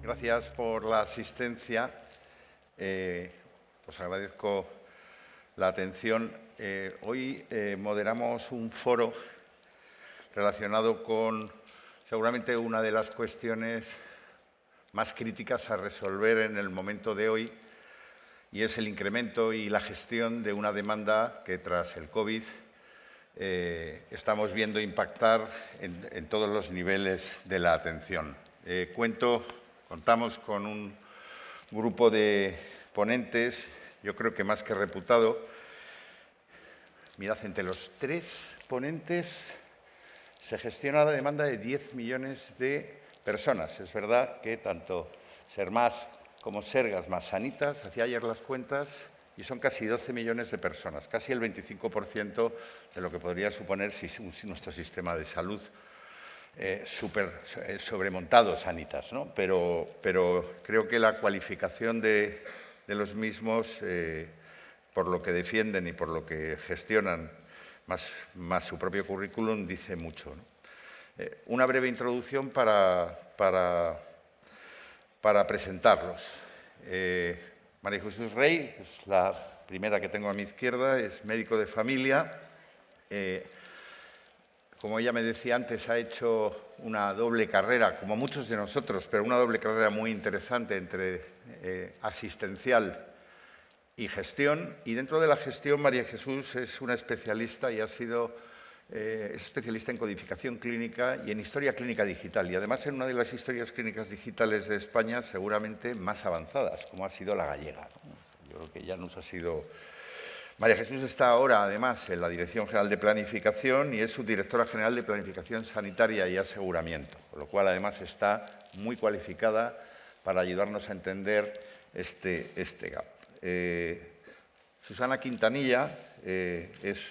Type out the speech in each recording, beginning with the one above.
Gracias por la asistencia. Os agradezco la atención. Hoy moderamos un foro relacionado con seguramente una de las cuestiones más críticas a resolver en el momento de hoy, y es el incremento y la gestión de una demanda que tras el COVID estamos viendo impactar en todos los niveles de la atención. Contamos con un grupo de ponentes, yo creo que más que reputado. Mirad, entre los 3 ponentes se gestiona la demanda de 10 millones de personas. Es verdad que tanto SERMAS como Sergas más Sanitas, hacía ayer las cuentas, y son casi 12 millones de personas, casi el 25% de lo que podría suponer si nuestro sistema de salud sobremontado Sanitas, ¿no? Pero creo que la cualificación de los mismos, por lo que defienden y por lo que gestionan, más su propio currículum, dice mucho, ¿no? Una breve introducción para presentarlos. María Jesús Rey es la primera que tengo a mi izquierda, es médico de familia. Como ella me decía antes, ha hecho una doble carrera, como muchos de nosotros, pero una doble carrera muy interesante entre asistencial y gestión. Y dentro de la gestión, María Jesús es una especialista y es especialista en codificación clínica y en historia clínica digital. Y además en una de las historias clínicas digitales de España seguramente más avanzadas, como ha sido la gallega, ¿no? Yo creo que ya nos ha sido... María Jesús está ahora, además, en la Dirección General de Planificación y es subdirectora general de Planificación Sanitaria y Aseguramiento, con lo cual, además, está muy cualificada para ayudarnos a entender este gap. Susana Quintanilla es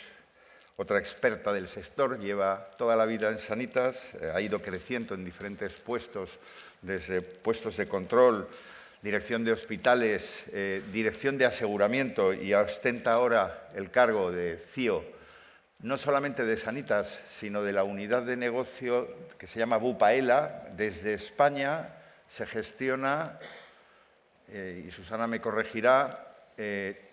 otra experta del sector, lleva toda la vida en Sanitas, ha ido creciendo en diferentes puestos, desde puestos de control, dirección de hospitales, dirección de aseguramiento, y ostenta ahora el cargo de CIO, no solamente de Sanitas, sino de la unidad de negocio que se llama Bupaela. Desde España se gestiona, y Susana me corregirá,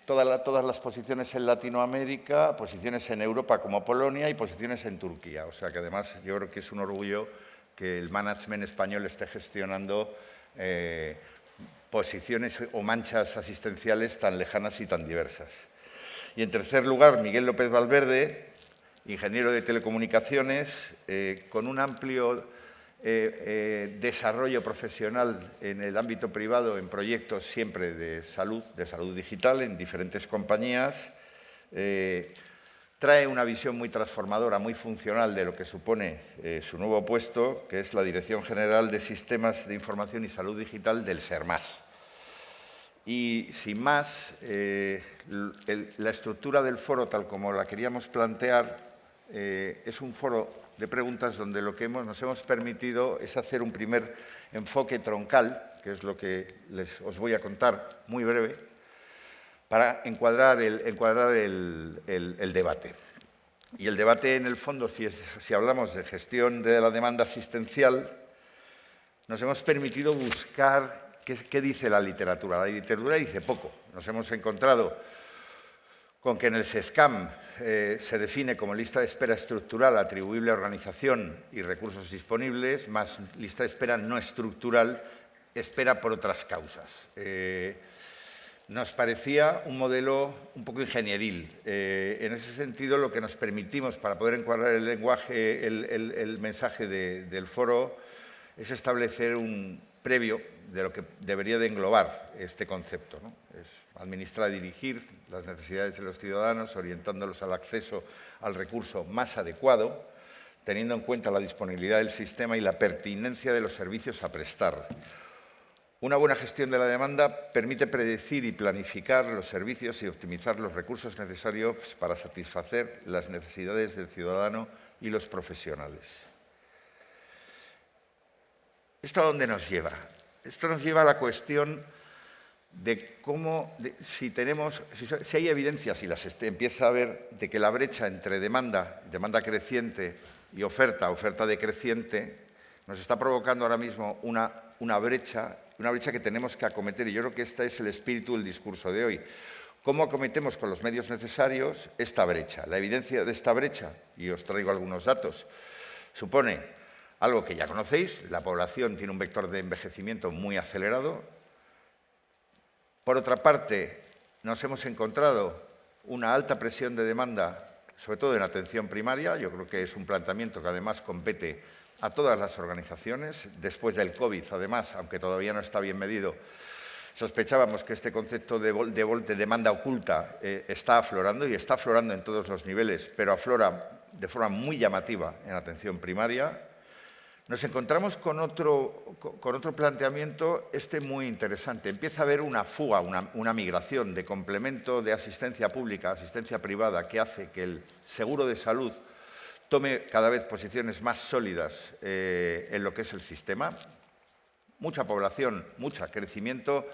todas las posiciones en Latinoamérica, posiciones en Europa como Polonia y posiciones en Turquía. O sea que además yo creo que es un orgullo que el management español esté gestionando posiciones o manchas asistenciales tan lejanas y tan diversas. Y en tercer lugar, Miguel López Valverde, ingeniero de telecomunicaciones, con un amplio desarrollo profesional en el ámbito privado, en proyectos siempre de salud digital, en diferentes compañías. Trae una visión muy transformadora, muy funcional de lo que supone su nuevo puesto, que es la Dirección General de Sistemas de Información y Salud Digital del SERMAS. Y, sin más, la estructura del foro, tal como la queríamos plantear, es un foro de preguntas donde lo que nos hemos permitido es hacer un primer enfoque troncal, que es lo que os voy a contar muy breve, para encuadrar el debate. Y el debate, en el fondo, si hablamos de gestión de la demanda asistencial, nos hemos permitido buscar qué dice la literatura. La literatura dice poco. Nos hemos encontrado con que en el SESCAM se define como lista de espera estructural atribuible a organización y recursos disponibles, más lista de espera no estructural, espera por otras causas. Nos parecía un modelo un poco ingenieril. En ese sentido, lo que nos permitimos para poder encuadrar el lenguaje, el mensaje del foro, es establecer un previo de lo que debería de englobar este concepto, ¿no? Es administrar y dirigir las necesidades de los ciudadanos, orientándolos al acceso al recurso más adecuado, teniendo en cuenta la disponibilidad del sistema y la pertinencia de los servicios a prestar. Una buena gestión de la demanda permite predecir y planificar los servicios y optimizar los recursos necesarios para satisfacer las necesidades del ciudadano y los profesionales. ¿Esto a dónde nos lleva? Esto nos lleva a la cuestión de cómo, si hay evidencias, y las empieza a haber, de que la brecha entre demanda creciente y oferta decreciente, nos está provocando ahora mismo una brecha que tenemos que acometer, y yo creo que este es el espíritu del discurso de hoy. ¿Cómo acometemos con los medios necesarios esta brecha? La evidencia de esta brecha, y os traigo algunos datos, supone algo que ya conocéis: la población tiene un vector de envejecimiento muy acelerado. Por otra parte, nos hemos encontrado una alta presión de demanda, sobre todo en atención primaria. Yo creo que es un planteamiento que además compete a todas las organizaciones. Después del COVID, además, aunque todavía no está bien medido, sospechábamos que este concepto de demanda oculta está aflorando, y está aflorando en todos los niveles, pero aflora de forma muy llamativa en atención primaria. Nos encontramos con otro planteamiento muy interesante. Empieza a haber una fuga, una migración de complemento de asistencia pública a asistencia privada, que hace que el seguro de salud tome cada vez posiciones más sólidas en lo que es el sistema. Mucha población, mucho crecimiento,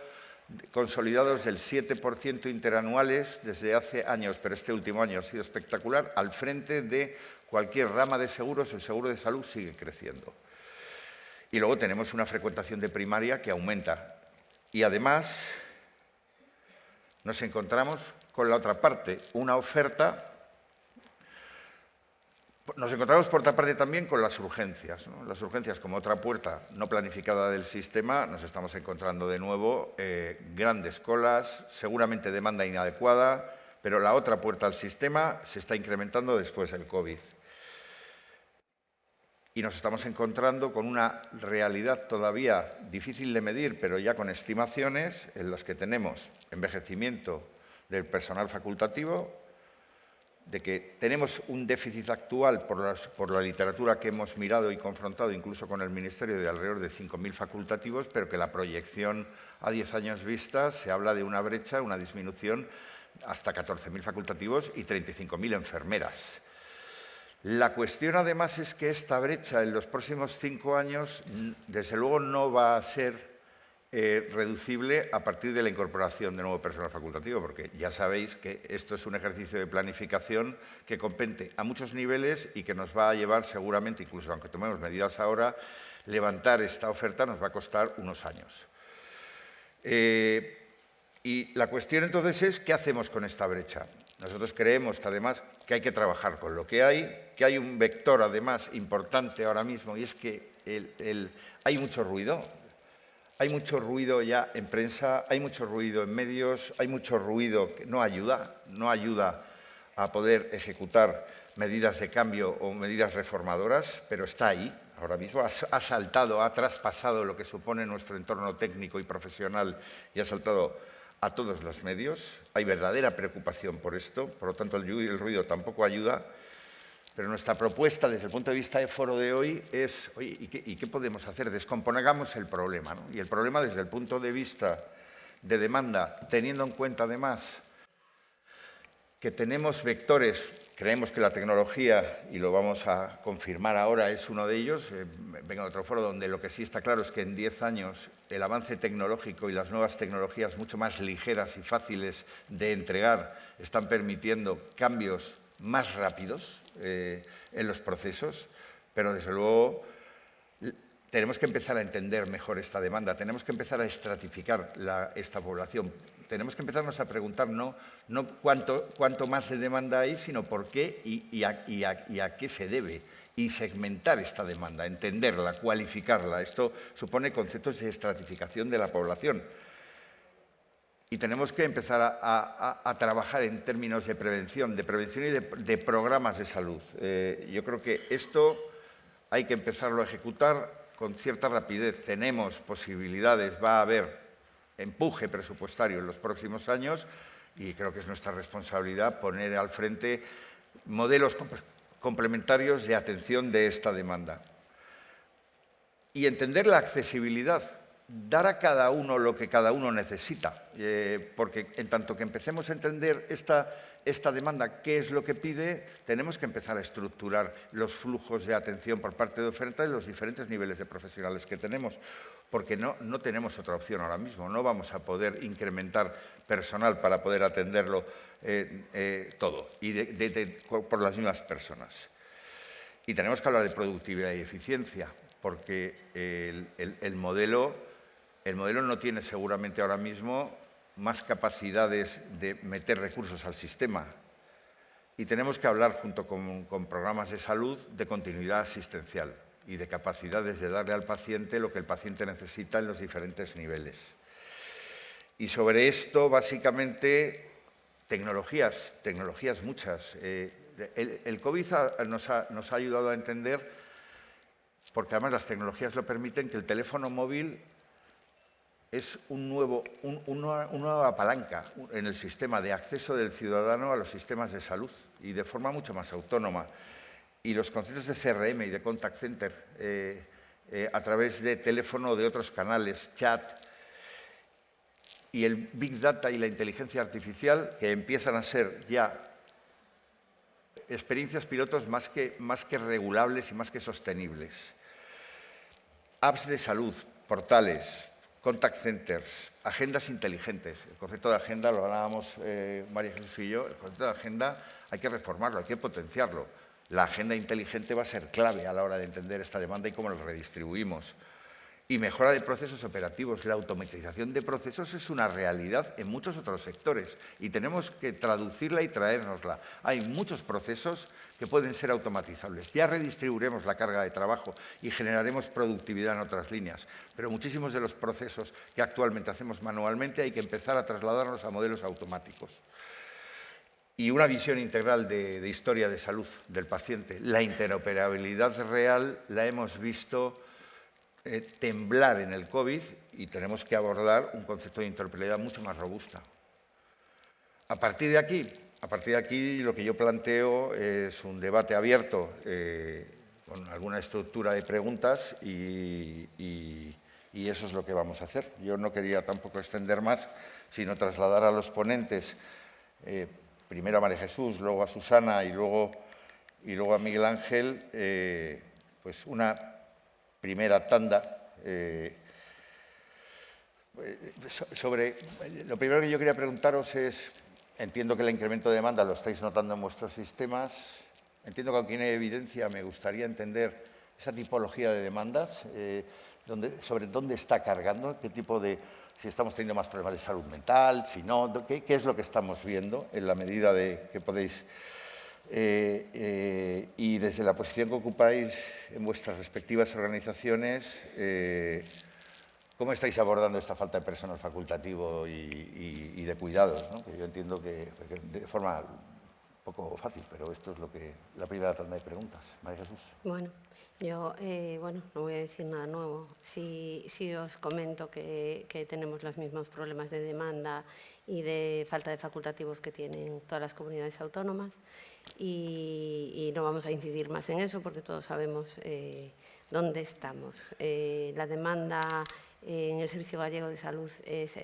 consolidados del 7% interanuales desde hace años, pero este último año ha sido espectacular. Al frente de cualquier rama de seguros, el seguro de salud sigue creciendo. Y luego tenemos una frecuentación de primaria que aumenta. Y además nos encontramos con la otra parte, una oferta. Nos encontramos, por otra parte, también con las urgencias, ¿no? Las urgencias, como otra puerta no planificada del sistema, nos estamos encontrando de nuevo grandes colas, seguramente demanda inadecuada, pero la otra puerta al sistema se está incrementando después del COVID. Y nos estamos encontrando con una realidad todavía difícil de medir, pero ya con estimaciones en las que tenemos envejecimiento del personal facultativo, de que tenemos un déficit actual por la literatura que hemos mirado y confrontado incluso con el Ministerio, de alrededor de 5.000 facultativos, pero que la proyección a 10 años vista se habla de una brecha, una disminución hasta 14.000 facultativos y 35.000 enfermeras. La cuestión, además, es que esta brecha en los próximos 5 años, desde luego, no va a ser reducible a partir de la incorporación de nuevo personal facultativo, porque ya sabéis que esto es un ejercicio de planificación que compete a muchos niveles y que nos va a llevar seguramente, incluso aunque tomemos medidas ahora, levantar esta oferta nos va a costar unos años. Y la cuestión entonces es, ¿qué hacemos con esta brecha? Nosotros creemos que además que hay que trabajar con lo que hay un vector además importante ahora mismo, y es que hay mucho ruido. Hay mucho ruido ya en prensa, hay mucho ruido en medios, hay mucho ruido que no ayuda a poder ejecutar medidas de cambio o medidas reformadoras, pero está ahí ahora mismo, ha saltado, ha traspasado lo que supone nuestro entorno técnico y profesional y ha saltado a todos los medios. Hay verdadera preocupación por esto, por lo tanto el ruido tampoco ayuda. Pero nuestra propuesta, desde el punto de vista de foro de hoy, es, oye, ¿y qué podemos hacer? Descomponegamos el problema, ¿no? Y el problema, desde el punto de vista de demanda, teniendo en cuenta además que tenemos vectores, creemos que la tecnología, y lo vamos a confirmar ahora, es uno de ellos. Vengo de otro foro donde lo que sí está claro es que en 10 años el avance tecnológico y las nuevas tecnologías mucho más ligeras y fáciles de entregar están permitiendo cambios más rápidos en los procesos, pero desde luego tenemos que empezar a entender mejor esta demanda, tenemos que empezar a estratificar esta población, tenemos que empezarnos a preguntar no cuánto más de demanda hay, sino por qué y a qué se debe, y segmentar esta demanda, entenderla, cualificarla. Esto supone conceptos de estratificación de la población. Y tenemos que empezar a trabajar en términos de prevención y de programas de salud. Yo creo que esto hay que empezarlo a ejecutar con cierta rapidez. Tenemos posibilidades, va a haber empuje presupuestario en los próximos años y creo que es nuestra responsabilidad poner al frente modelos complementarios de atención de esta demanda. Y entender la accesibilidad. Dar a cada uno lo que cada uno necesita, porque en tanto que empecemos a entender esta demanda, qué es lo que pide, tenemos que empezar a estructurar los flujos de atención por parte de oferta en los diferentes niveles de profesionales que tenemos, porque no tenemos otra opción ahora mismo, no vamos a poder incrementar personal para poder atenderlo todo y por las mismas personas. Y tenemos que hablar de productividad y eficiencia. porque el modelo no tiene seguramente ahora mismo más capacidades de meter recursos al sistema. Y tenemos que hablar, junto con programas de salud, de continuidad asistencial y de capacidades de darle al paciente lo que el paciente necesita en los diferentes niveles. Y sobre esto, básicamente, tecnologías muchas. El COVID nos ha ayudado a entender, porque además las tecnologías lo permiten, que el teléfono móvil es una nueva palanca en el sistema de acceso del ciudadano a los sistemas de salud y de forma mucho más autónoma. Y los conceptos de CRM y de contact center a través de teléfono o de otros canales, chat, y el Big Data y la inteligencia artificial, que empiezan a ser ya experiencias pilotos más que regulables y más que sostenibles. Apps de salud, portales, contact centers, agendas inteligentes. El concepto de agenda, lo hablábamos María Jesús y yo, el concepto de agenda hay que reformarlo, hay que potenciarlo. La agenda inteligente va a ser clave a la hora de entender esta demanda y cómo la redistribuimos. Y mejora de procesos operativos. La automatización de procesos es una realidad en muchos otros sectores y tenemos que traducirla y traérnosla. Hay muchos procesos que pueden ser automatizables. Ya redistribuiremos la carga de trabajo y generaremos productividad en otras líneas, pero muchísimos de los procesos que actualmente hacemos manualmente hay que empezar a trasladarlos a modelos automáticos. Y una visión integral de historia de salud del paciente. La interoperabilidad real la hemos visto temblar en el COVID y tenemos que abordar un concepto de interoperabilidad mucho más robusta. A partir de aquí lo que yo planteo es un debate abierto con alguna estructura de preguntas y eso es lo que vamos a hacer. Yo no quería tampoco extender más, sino trasladar a los ponentes, primero a María Jesús, luego a Susana y luego a Miguel Ángel, pues una primera tanda sobre... Lo primero que yo quería preguntaros es, entiendo que el incremento de demanda lo estáis notando en vuestros sistemas, entiendo que aunque no hay evidencia, me gustaría entender esa tipología de demandas, sobre dónde está cargando, qué tipo de... si estamos teniendo más problemas de salud mental, si no, qué es lo que estamos viendo en la medida de que podéis... y desde la posición que ocupáis en vuestras respectivas organizaciones, ¿cómo estáis abordando esta falta de personal facultativo y de cuidados, ¿no? Que yo entiendo que de forma un poco fácil, pero esto es la primera tanda de preguntas. María Jesús. Bueno, yo no voy a decir nada nuevo. Sí os comento que tenemos los mismos problemas de demanda y de falta de facultativos que tienen todas las comunidades autónomas y no vamos a incidir más en eso porque todos sabemos dónde estamos. La demanda en el Servicio Gallego de Salud es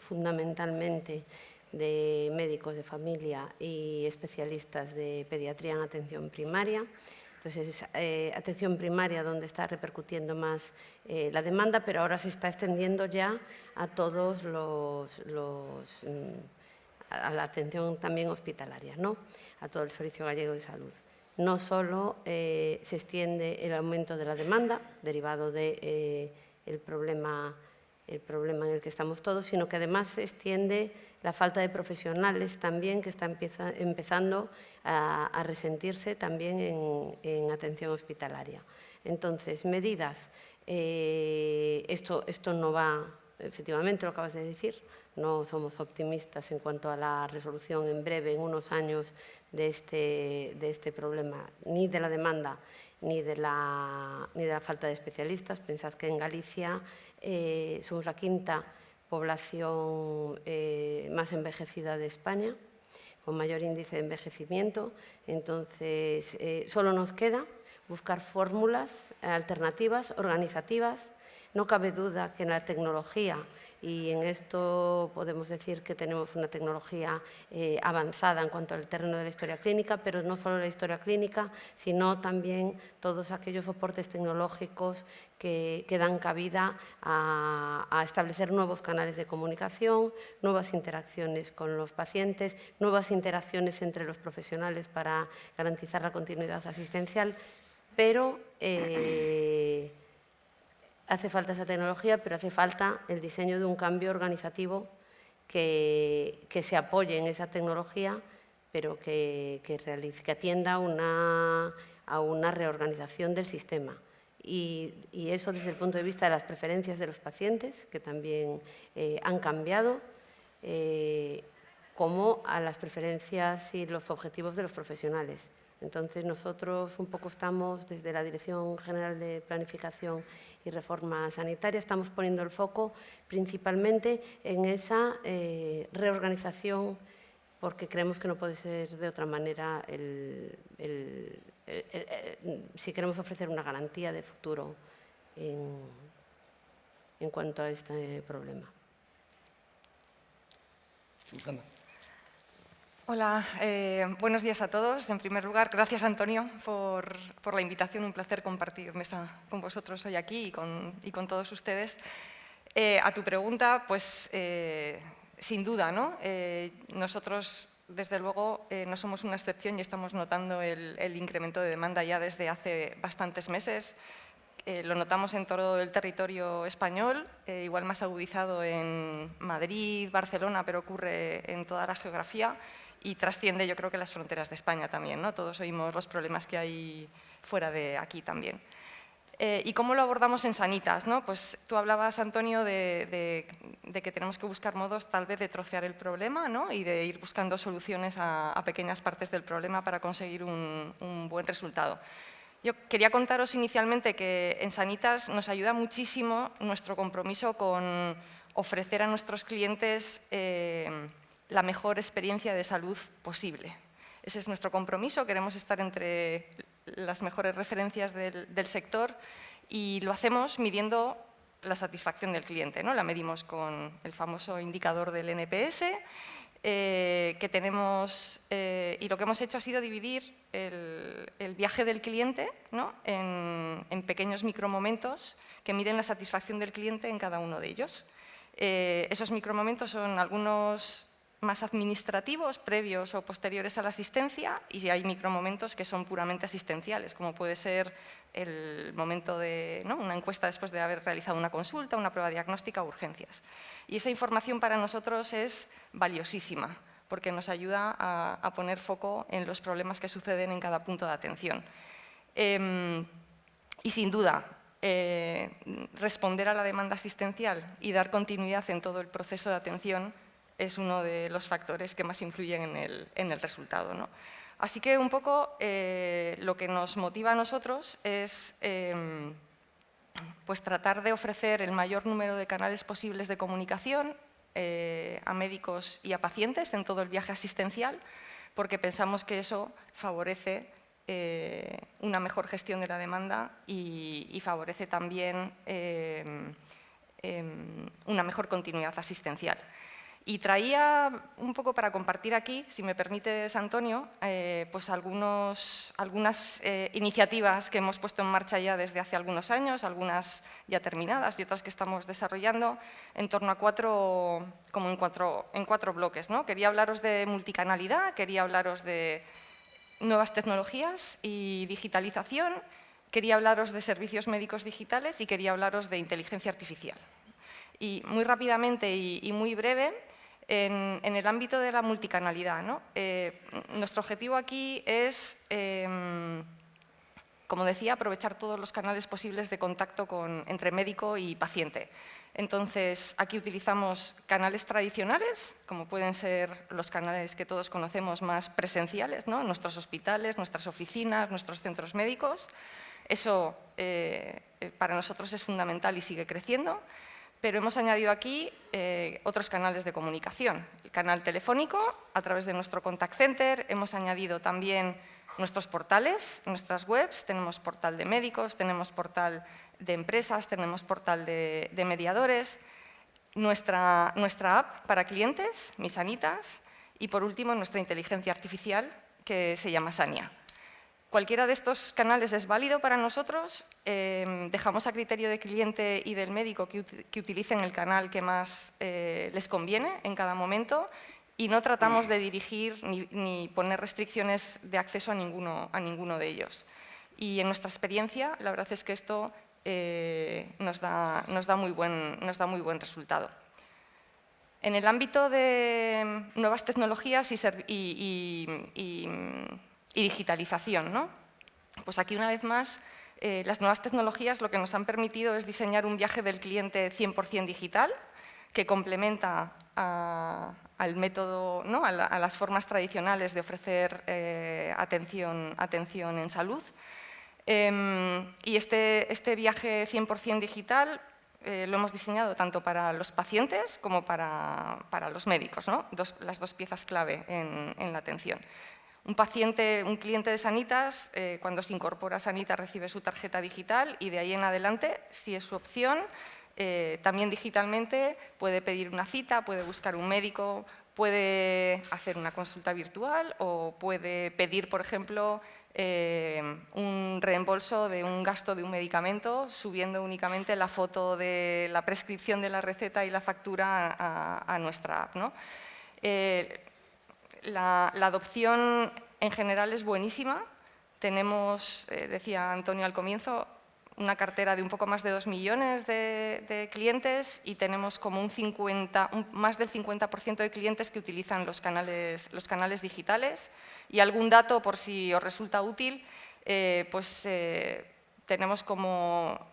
fundamentalmente de médicos de familia y especialistas de pediatría en atención primaria. Entonces, es atención primaria donde está repercutiendo más la demanda, pero ahora se está extendiendo ya a todos a la atención también hospitalaria, ¿no? A todo el Servicio Gallego de Salud. No solo se extiende el aumento de la demanda, derivado del problema en el que estamos todos, sino que además se extiende la falta de profesionales también, que está empezando a resentirse también en atención hospitalaria. Entonces, medidas, esto no va, efectivamente, lo acabas de decir, no somos optimistas en cuanto a la resolución en breve, en unos años, de este problema, ni de la demanda ni de la falta de especialistas. Pensad que en Galicia somos la quinta población más envejecida de España, con mayor índice de envejecimiento. Entonces, solo nos queda buscar fórmulas alternativas, organizativas. No cabe duda que la tecnología, y en esto podemos decir que tenemos una tecnología avanzada en cuanto al terreno de la historia clínica, pero no solo la historia clínica, sino también todos aquellos soportes tecnológicos que dan cabida a establecer nuevos canales de comunicación, nuevas interacciones con los pacientes, nuevas interacciones entre los profesionales para garantizar la continuidad asistencial, pero hace falta esa tecnología, pero hace falta el diseño de un cambio organizativo que se apoye en esa tecnología, pero que atienda a una reorganización del sistema. Y eso desde el punto de vista de las preferencias de los pacientes, que también han cambiado, como a las preferencias y los objetivos de los profesionales. Entonces, nosotros un poco estamos, desde la Dirección General de Planificación y Reforma Sanitaria, estamos poniendo el foco principalmente en esa reorganización, porque creemos que no puede ser de otra manera si queremos ofrecer una garantía de futuro en cuanto a este problema. Hola, buenos días a todos. En primer lugar, gracias, Antonio, por la invitación. Un placer compartir mesa con vosotros hoy aquí y con todos ustedes. A tu pregunta, pues sin duda, ¿no? Nosotros, desde luego, no somos una excepción y estamos notando el incremento de demanda ya desde hace bastantes meses. Lo notamos en todo el territorio español, igual más agudizado en Madrid, Barcelona, pero ocurre en toda la geografía y trasciende, yo creo, que las fronteras de España también, ¿no? Todos oímos los problemas que hay fuera de aquí también. ¿Y cómo lo abordamos en Sanitas, ¿no? Pues tú hablabas, Antonio, de que tenemos que buscar modos tal vez de trocear el problema, ¿no? Y de ir buscando soluciones a pequeñas partes del problema para conseguir un buen resultado. Yo quería contaros inicialmente que en Sanitas nos ayuda muchísimo nuestro compromiso con ofrecer a nuestros clientes la mejor experiencia de salud posible. Ese es nuestro compromiso, queremos estar entre las mejores referencias del sector y lo hacemos midiendo la satisfacción del cliente, ¿no? La medimos con el famoso indicador del NPS, que tenemos, y lo que hemos hecho ha sido dividir el viaje del cliente, ¿no? en pequeños micromomentos que miden la satisfacción del cliente en cada uno de ellos. Esos micromomentos son algunos más administrativos, previos o posteriores a la asistencia, y hay micromomentos que son puramente asistenciales, como puede ser el momento de, ¿no? una encuesta después de haber realizado una consulta, una prueba diagnóstica o urgencias. Y esa información para nosotros es valiosísima, porque nos ayuda a poner foco en los problemas que suceden en cada punto de atención. Y sin duda, responder a la demanda asistencial y dar continuidad en todo el proceso de atención es uno de los factores que más influyen en el resultado, ¿no? Así que un poco lo que nos motiva a nosotros es pues tratar de ofrecer el mayor número de canales posibles de comunicación a médicos y a pacientes en todo el viaje asistencial, porque pensamos que eso favorece una mejor gestión de la demanda y favorece también una mejor continuidad asistencial. Y traía un poco para compartir aquí, si me permites, Antonio, pues algunas iniciativas que hemos puesto en marcha ya desde hace algunos años, algunas ya terminadas y otras que estamos desarrollando en torno a cuatro bloques, ¿no? Quería hablaros de multicanalidad, quería hablaros de nuevas tecnologías y digitalización, quería hablaros de servicios médicos digitales y quería hablaros de inteligencia artificial. Y muy rápidamente y muy breve, en el ámbito de la multicanalidad, ¿no? Nuestro objetivo aquí es, como decía, aprovechar todos los canales posibles de contacto entre médico y paciente. Entonces, aquí utilizamos canales tradicionales, como pueden ser los canales que todos conocemos más presenciales, ¿no? Nuestros hospitales, nuestras oficinas, nuestros centros médicos. Eso para nosotros es fundamental y sigue creciendo. Pero hemos añadido aquí otros canales de comunicación. El canal telefónico, a través de nuestro contact center, hemos añadido también nuestros portales, nuestras webs, tenemos portal de médicos, tenemos portal de empresas, tenemos portal de mediadores, nuestra app para clientes, Mi Sanitas, y por último nuestra inteligencia artificial que se llama Sania. Cualquiera de estos canales es válido para nosotros, dejamos a criterio del cliente y del médico que utilicen el canal que más les conviene en cada momento y no tratamos de dirigir ni poner restricciones de acceso a ninguno de ellos. Y en nuestra experiencia, la verdad es que esto nos da muy buen resultado. En el ámbito de nuevas tecnologías y digitalización, ¿no? Pues aquí, una vez más, las nuevas tecnologías lo que nos han permitido es diseñar un viaje del cliente 100% digital, que complementa al método, ¿no? a las formas tradicionales de ofrecer atención en salud. Y este viaje 100% digital lo hemos diseñado tanto para los pacientes como para los médicos, ¿no? Las dos piezas clave en la atención. Un cliente de Sanitas, cuando se incorpora a Sanitas, recibe su tarjeta digital y de ahí en adelante, si es su opción, también digitalmente puede pedir una cita, puede buscar un médico, puede hacer una consulta virtual o puede pedir, por ejemplo, un reembolso de un gasto de un medicamento, subiendo únicamente la foto de la prescripción de la receta y la factura a nuestra app, ¿no? La adopción en general es buenísima. Tenemos, decía Antonio al comienzo, una cartera de un poco más de 2 millones de clientes y tenemos como más del 50% de clientes que utilizan los canales digitales. Y algún dato, por si os resulta útil, damos como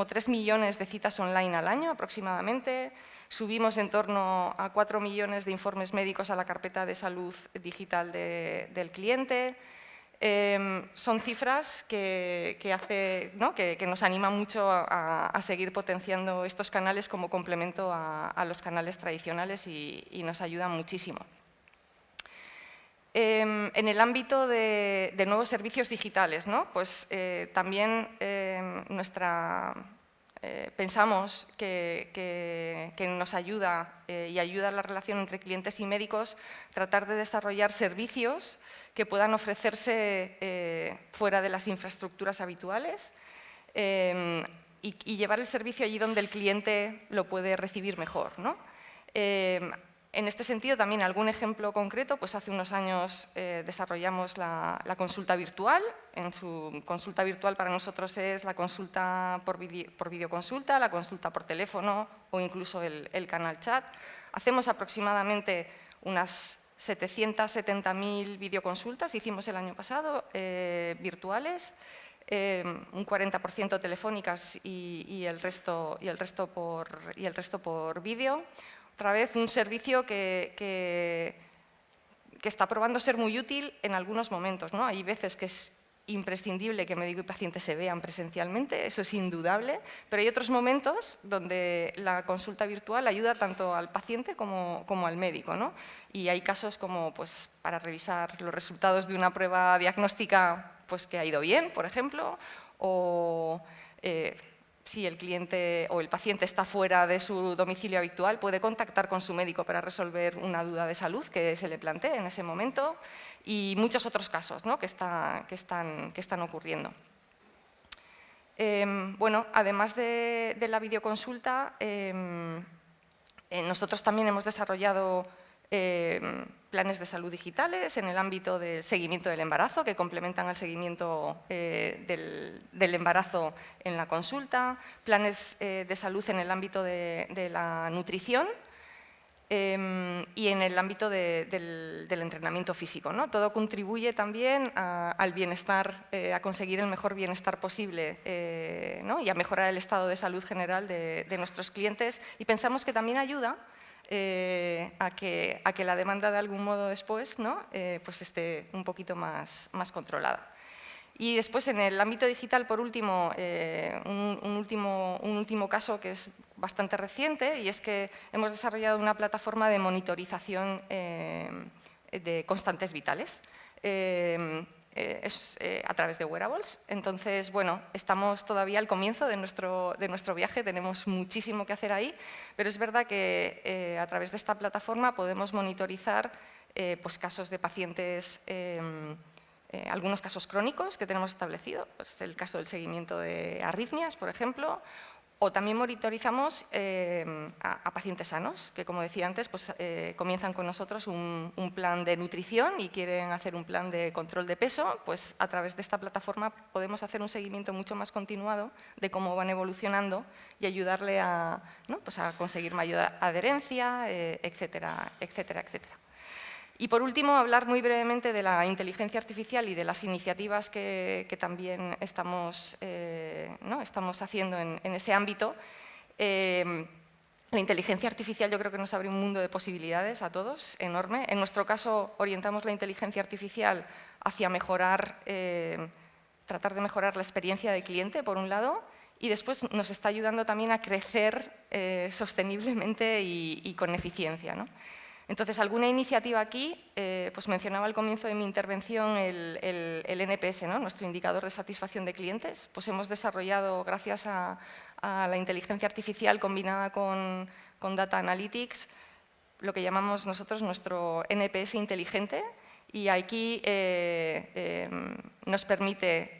3 millones de citas online al año aproximadamente. Subimos en torno a 4 millones de informes médicos a la carpeta de salud digital del cliente. Son cifras que nos animan mucho a seguir potenciando estos canales como complemento a los canales tradicionales y nos ayudan muchísimo. En el ámbito de nuevos servicios digitales, ¿no? Pues también pensamos que nos ayuda y ayuda a la relación entre clientes y médicos tratar de desarrollar servicios que puedan ofrecerse fuera de las infraestructuras habituales y llevar el servicio allí donde el cliente lo puede recibir mejor, ¿no? En este sentido, también algún ejemplo concreto, pues hace unos años desarrollamos la consulta virtual. En su consulta virtual para nosotros es la consulta por videoconsulta, la consulta por teléfono o incluso el canal chat. Hacemos aproximadamente unas 770.000 videoconsultas, hicimos el año pasado, virtuales, un 40% telefónicas y el resto por vídeo. Otra vez, un servicio que está probando ser muy útil en algunos momentos, ¿no? Hay veces que es imprescindible que médico y paciente se vean presencialmente, eso es indudable, pero hay otros momentos donde la consulta virtual ayuda tanto al paciente como al médico, ¿no? Y hay casos como pues, para revisar los resultados de una prueba diagnóstica pues, que ha ido bien, por ejemplo, o si el cliente o el paciente está fuera de su domicilio habitual, puede contactar con su médico para resolver una duda de salud que se le plantee en ese momento y muchos otros casos, ¿no? que están ocurriendo. Bueno, además de la videoconsulta, nosotros también hemos desarrollado planes de salud digitales en el ámbito del seguimiento del embarazo, que complementan al seguimiento del embarazo en la consulta, planes de salud en el ámbito de la nutrición y en el ámbito del entrenamiento físico, ¿no? Todo contribuye también al bienestar, a conseguir el mejor bienestar posible, ¿no? Y a mejorar el estado de salud general de nuestros clientes, y pensamos que también ayuda a que la demanda de algún modo después, ¿no? Pues esté un poquito más controlada. Y después, en el ámbito digital, por último, un último caso que es bastante reciente, y es que hemos desarrollado una plataforma de monitorización de constantes vitales. Es a través de wearables. Entonces, bueno, estamos todavía al comienzo de nuestro viaje, tenemos muchísimo que hacer ahí, pero es verdad que a través de esta plataforma podemos monitorizar pues, casos de pacientes, algunos casos crónicos que tenemos establecido, pues el caso del seguimiento de arritmias, por ejemplo, O también monitorizamos a pacientes sanos, que como decía antes, pues, comienzan con nosotros un plan de nutrición y quieren hacer un plan de control de peso, pues a través de esta plataforma podemos hacer un seguimiento mucho más continuado de cómo van evolucionando y ayudarle a, ¿no? Pues a conseguir mayor adherencia, etcétera, etcétera, etcétera. Y por último, hablar muy brevemente de la inteligencia artificial y de las iniciativas que también estamos, ¿no? estamos haciendo en ese ámbito. La inteligencia artificial yo creo que nos abre un mundo de posibilidades a todos, enorme. En nuestro caso, orientamos la inteligencia artificial hacia mejorar, tratar de mejorar la experiencia del cliente, por un lado, y después nos está ayudando también a crecer sosteniblemente y con eficiencia, ¿no? Entonces, alguna iniciativa aquí, pues mencionaba al comienzo de mi intervención el NPS, ¿no? Nuestro indicador de satisfacción de clientes. Pues hemos desarrollado, gracias a la inteligencia artificial combinada con Data Analytics, lo que llamamos nosotros nuestro NPS inteligente, y aquí nos permite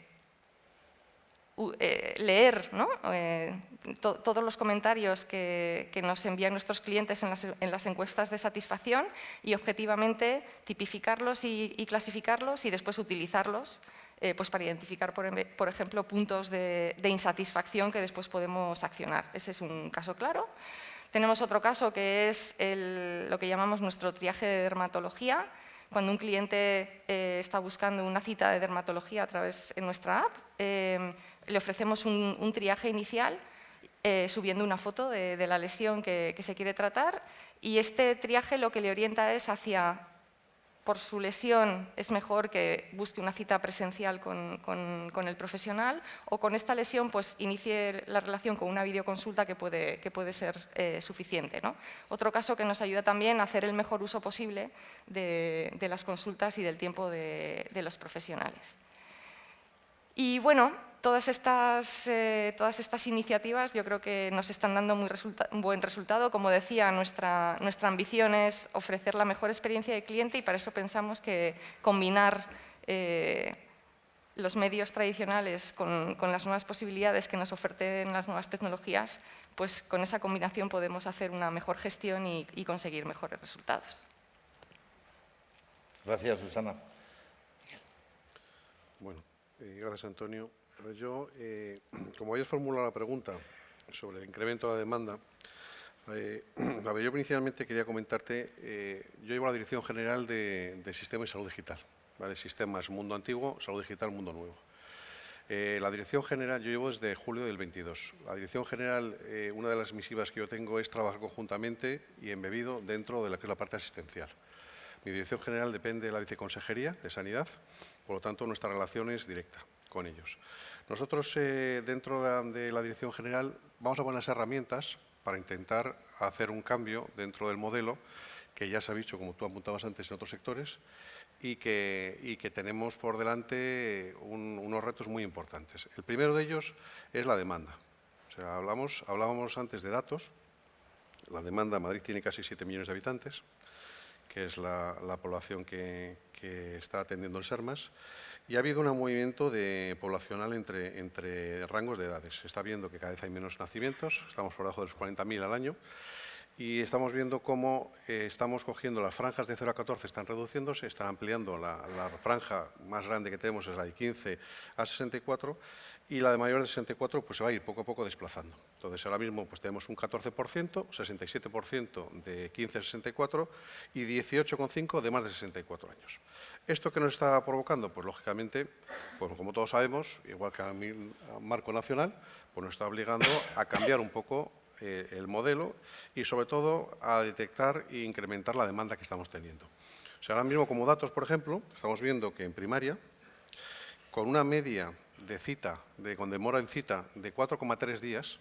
leer, ¿no? Todos los comentarios que nos envían nuestros clientes en las encuestas de satisfacción y objetivamente tipificarlos y clasificarlos y después utilizarlos pues para identificar, por ejemplo, puntos de insatisfacción que después podemos accionar. Ese es un caso claro. Tenemos otro caso que es lo que llamamos nuestro triaje de dermatología. Cuando un cliente está buscando una cita de dermatología a través de nuestra app, le ofrecemos un triaje inicial subiendo una foto de la lesión que se quiere tratar, y este triaje lo que le orienta es hacia, por su lesión es mejor que busque una cita presencial con el profesional, o con esta lesión pues inicie la relación con una videoconsulta que puede ser suficiente, ¿no? Otro caso que nos ayuda también a hacer el mejor uso posible de las consultas y del tiempo de los profesionales. Y bueno, todas estas iniciativas yo creo que nos están dando un buen resultado. Como decía, nuestra ambición es ofrecer la mejor experiencia de cliente, y para eso pensamos que combinar los medios tradicionales con las nuevas posibilidades que nos ofrecen las nuevas tecnologías, pues con esa combinación podemos hacer una mejor gestión y conseguir mejores resultados. Gracias, Susana. Bueno, gracias, Antonio. Yo, como habías formulado la pregunta sobre el incremento de la demanda, yo inicialmente quería comentarte, yo llevo la Dirección General de Sistemas y Salud Digital, ¿vale? Sistemas Mundo Antiguo, Salud Digital Mundo Nuevo. La Dirección General, yo llevo desde julio del 22. La Dirección General, una de las misivas que yo tengo es trabajar conjuntamente y embebido dentro de la que es la parte asistencial. Mi Dirección General depende de la Viceconsejería de Sanidad, por lo tanto, nuestra relación es directa con ellos. Nosotros, dentro de la Dirección General, vamos a poner las herramientas para intentar hacer un cambio dentro del modelo, que ya se ha visto, como tú apuntabas antes, en otros sectores, y que tenemos por delante unos retos muy importantes. El primero de ellos es la demanda. O sea, hablábamos antes de datos. La demanda, Madrid tiene casi 7 millones de habitantes, que es la población que está atendiendo el SERMAS, y ha habido un movimiento poblacional entre rangos de edades. Se está viendo que cada vez hay menos nacimientos, estamos por debajo de los 40.000 al año, y estamos viendo cómo estamos cogiendo las franjas de 0 a 14, están reduciéndose, están ampliando la franja más grande que tenemos, es la de 15 a 64, y la de mayores de 64 pues se va a ir poco a poco desplazando. Entonces, ahora mismo pues tenemos un 14%, 67% de 15 a 64 y 18,5 de más de 64 años. ¿Esto qué nos está provocando? Pues, lógicamente, pues, como todos sabemos, igual que al marco nacional, pues nos está obligando a cambiar un poco el modelo y, sobre todo, a detectar e incrementar la demanda que estamos teniendo. O sea, ahora mismo, como datos, por ejemplo, estamos viendo que en primaria, con una media de cita, con demora en cita de 4,3 días,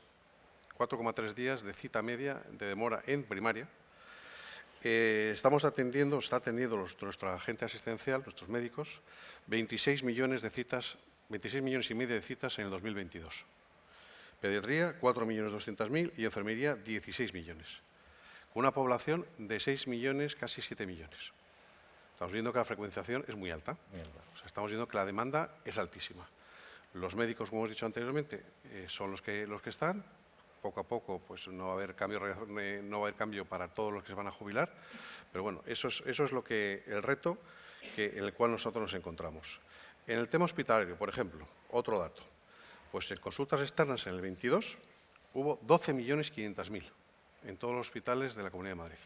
4,3 días de cita media de demora en primaria, está atendiendo nuestra agente asistencial, nuestros médicos, 26 millones de citas, 26 millones y medio de citas en el 2022. Pediatría, 4.200.000 y enfermería, 16 millones. Con una población de 6 millones, casi 7 millones. Estamos viendo que la frecuenciación es muy alta. O sea, estamos viendo que la demanda es altísima. Los médicos, como hemos dicho anteriormente, son los que están. poco a poco pues no va a haber cambio para todos los que se van a jubilar, pero bueno, eso es el reto en el cual nosotros nos encontramos. En el tema hospitalario, por ejemplo, otro dato, pues en consultas externas en el 22 hubo 12.500.000 en todos los hospitales de la Comunidad de Madrid.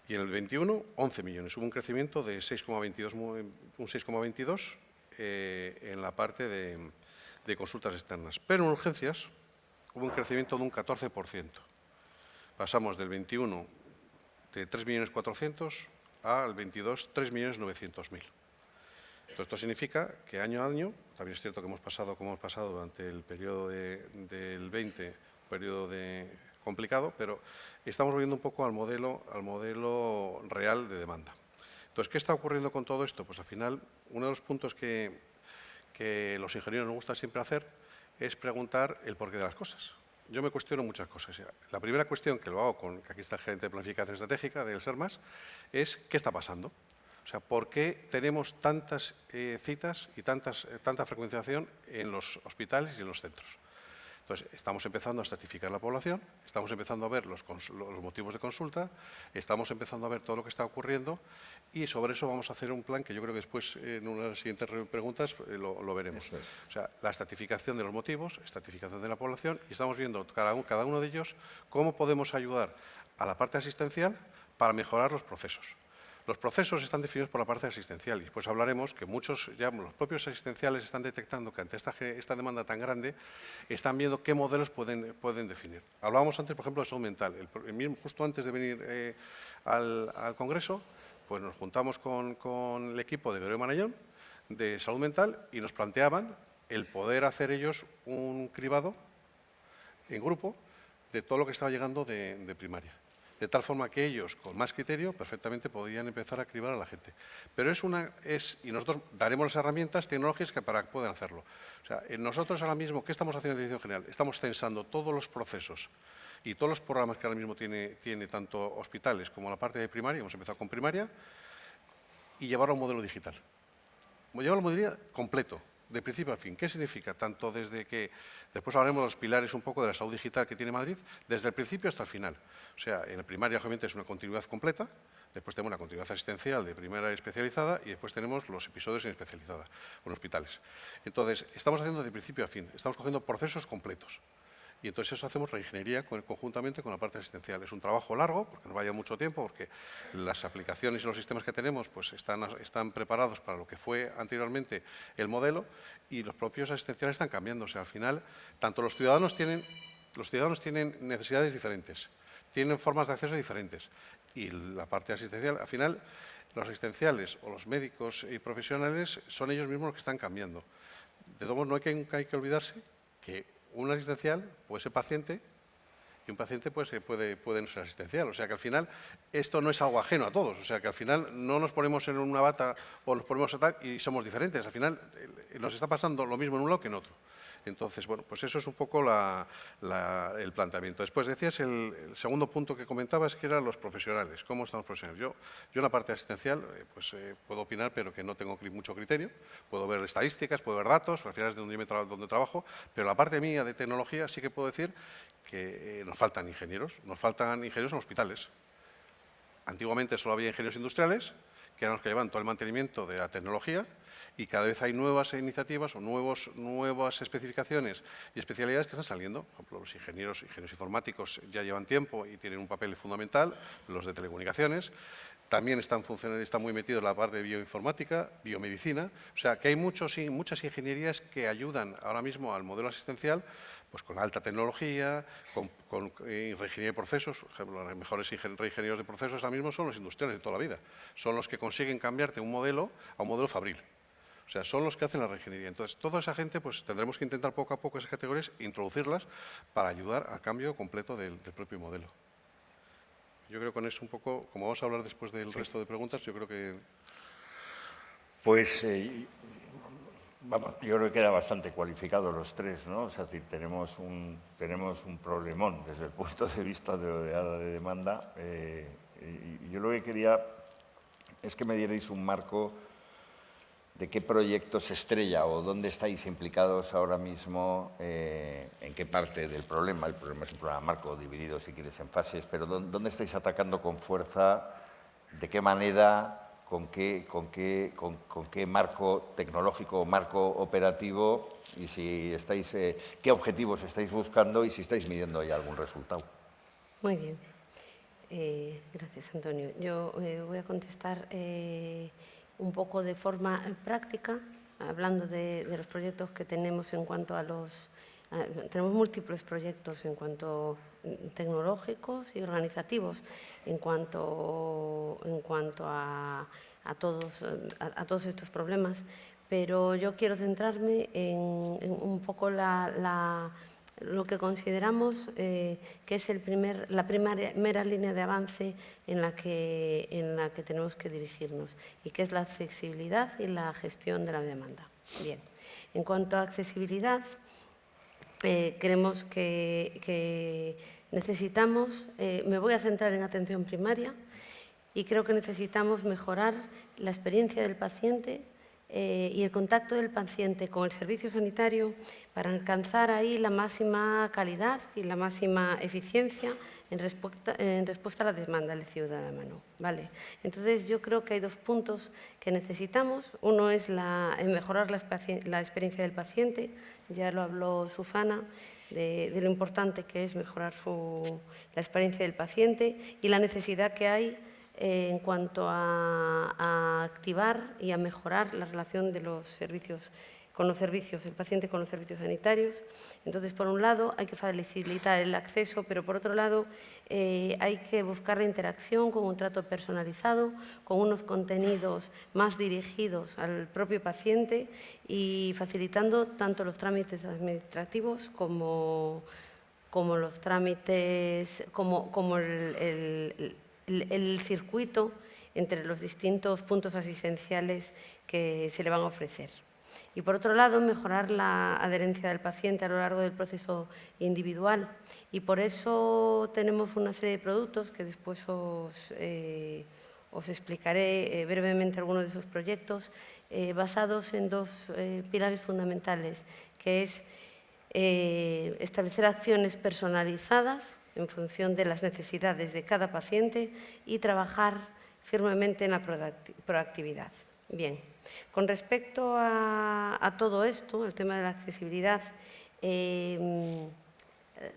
Y en el 21, 11 millones. Hubo un crecimiento de 6,22 en la parte de consultas externas. Pero en urgencias hubo un crecimiento de un 14%. Pasamos del 21 de 3.400.000 al 22, 3.900.000. Esto significa que año a año, también es cierto que hemos pasado como hemos pasado durante el periodo del 20, periodo complicado, pero estamos volviendo un poco al modelo real de demanda. Entonces, ¿qué está ocurriendo con todo esto? Pues al final, uno de los puntos que los ingenieros nos gusta siempre hacer es preguntar el porqué de las cosas. Yo me cuestiono muchas cosas. La primera cuestión que lo hago que aquí está el gerente de planificación estratégica del SERMAS es ¿qué está pasando? O sea, ¿por qué tenemos tantas citas y tanta frecuentación en los hospitales y en los centros? Entonces, estamos empezando a estratificar la población, estamos empezando a ver los motivos de consulta, estamos empezando a ver todo lo que está ocurriendo y sobre eso vamos a hacer un plan que yo creo que después, en una de las siguientes preguntas, lo veremos. Eso es. O sea, la estratificación de los motivos, estratificación de la población y estamos viendo cada uno de ellos cómo podemos ayudar a la parte asistencial para mejorar los procesos. Los procesos están definidos por la parte asistencial y después hablaremos que muchos, ya los propios asistenciales están detectando que ante esta demanda tan grande están viendo qué modelos pueden definir. Hablábamos antes, por ejemplo, de salud mental. Justo antes de venir al Congreso, pues nos juntamos con el equipo de Gregorio Marañón de salud mental y nos planteaban el poder hacer ellos un cribado en grupo de todo lo que estaba llegando de primaria. De tal forma que ellos, con más criterio, perfectamente podían empezar a cribar a la gente. Pero y nosotros daremos las herramientas tecnológicas para que puedan hacerlo. O sea, nosotros ahora mismo, ¿qué estamos haciendo en Dirección General? Estamos censando todos los procesos y todos los programas que ahora mismo tiene tanto hospitales como la parte de primaria, hemos empezado con primaria, y llevarlo a un modelo digital. Llevarlo a un modelo completo, de principio a fin. ¿Qué significa? Tanto desde que, después hablaremos de los pilares un poco de la salud digital que tiene Madrid, desde el principio hasta el final. O sea, en la primaria obviamente es una continuidad completa, después tenemos una continuidad asistencial de primera especializada y después tenemos los episodios en especializada, con hospitales. Entonces, estamos haciendo de principio a fin, estamos cogiendo procesos completos. Y entonces eso hacemos reingeniería conjuntamente con la parte asistencial. Es un trabajo largo, porque no vaya mucho tiempo, porque las aplicaciones y los sistemas que tenemos pues están preparados para lo que fue anteriormente el modelo y los propios asistenciales están cambiando. O sea, al final, tanto los ciudadanos tienen necesidades diferentes, tienen formas de acceso diferentes. Y la parte asistencial, al final, los asistenciales o los médicos y profesionales son ellos mismos los que están cambiando. De todos modos, no hay que olvidarse que un asistencial puede ser paciente y un paciente puede no ser asistencial. O sea que al final esto no es algo ajeno a todos. O sea que al final no nos ponemos en una bata o nos ponemos a tal y somos diferentes. Al final nos está pasando lo mismo en un lado que en otro. Entonces, bueno, pues eso es un poco el planteamiento. Después decías el segundo punto que comentabas, que eran los profesionales. ¿Cómo están los profesionales? Yo en la parte asistencial puedo opinar, pero que no tengo mucho criterio. Puedo ver estadísticas, puedo ver datos, al final es donde trabajo, pero la parte mía de tecnología sí que puedo decir que nos faltan ingenieros en hospitales. Antiguamente solo había ingenieros industriales, que eran los que llevaban todo el mantenimiento de la tecnología, y cada vez hay nuevas iniciativas o nuevas especificaciones y especialidades que están saliendo. Por ejemplo, los ingenieros informáticos ya llevan tiempo y tienen un papel fundamental, los de telecomunicaciones. También están muy metidos en la parte de bioinformática, biomedicina. O sea, que hay muchas ingenierías que ayudan ahora mismo al modelo asistencial, pues con alta tecnología, con reingeniería de procesos. Por ejemplo, los mejores reingenieros de procesos ahora mismo son los industriales de toda la vida. Son los que consiguen cambiarte un modelo a un modelo fabril. O sea, son los que hacen la reingeniería. Entonces, toda esa gente, pues tendremos que intentar poco a poco esas categorías, introducirlas para ayudar al cambio completo del propio modelo. Yo creo que con eso un poco, como vamos a hablar después del resto de preguntas, yo creo que... Pues, yo creo que queda bastante cualificado los tres, ¿no? O sea, es decir, tenemos un problemón desde el punto de vista de oleada de demanda. Y yo lo que quería es que me dierais un marco de qué proyectos estrella o dónde estáis implicados ahora mismo, en qué parte del problema. El problema es un problema marco dividido, si quieres, en fases, pero dónde estáis atacando con fuerza, de qué manera, con qué marco tecnológico o marco operativo, y si estáis, qué objetivos estáis buscando y si estáis midiendo ya algún resultado. Muy bien. Gracias, Antonio. Yo voy a contestar un poco de forma práctica, hablando de los proyectos que tenemos en cuanto a los... tenemos múltiples proyectos en cuanto tecnológicos y organizativos en cuanto a todos estos problemas, pero yo quiero centrarme en un poco lo que consideramos que es la primera línea de avance en la que tenemos que dirigirnos, y que es la accesibilidad y la gestión de la demanda. Bien, en cuanto a accesibilidad, creemos que necesitamos, me voy a centrar en atención primaria, y creo que necesitamos mejorar la experiencia del paciente y el contacto del paciente con el servicio sanitario para alcanzar ahí la máxima calidad y la máxima eficiencia en respuesta a la demanda del ciudadano. ¿Vale? Entonces, yo creo que hay dos puntos que necesitamos. Uno es mejorar la experiencia del paciente, ya lo habló Susana, de lo importante que es mejorar la experiencia del paciente y la necesidad que hay en cuanto a activar y a mejorar la relación de los servicios con los servicios, el paciente con los servicios sanitarios. Entonces, por un lado, hay que facilitar el acceso, pero por otro lado, hay que buscar la interacción con un trato personalizado, con unos contenidos más dirigidos al propio paciente y facilitando tanto los trámites administrativos como los trámites, como el circuito entre los distintos puntos asistenciales que se le van a ofrecer. Y, por otro lado, mejorar la adherencia del paciente a lo largo del proceso individual. Y por eso tenemos una serie de productos que después os explicaré brevemente algunos de esos proyectos, basados en dos pilares fundamentales, que es establecer acciones personalizadas en función de las necesidades de cada paciente y trabajar firmemente en la proactividad. Bien, con respecto a todo esto, el tema de la accesibilidad,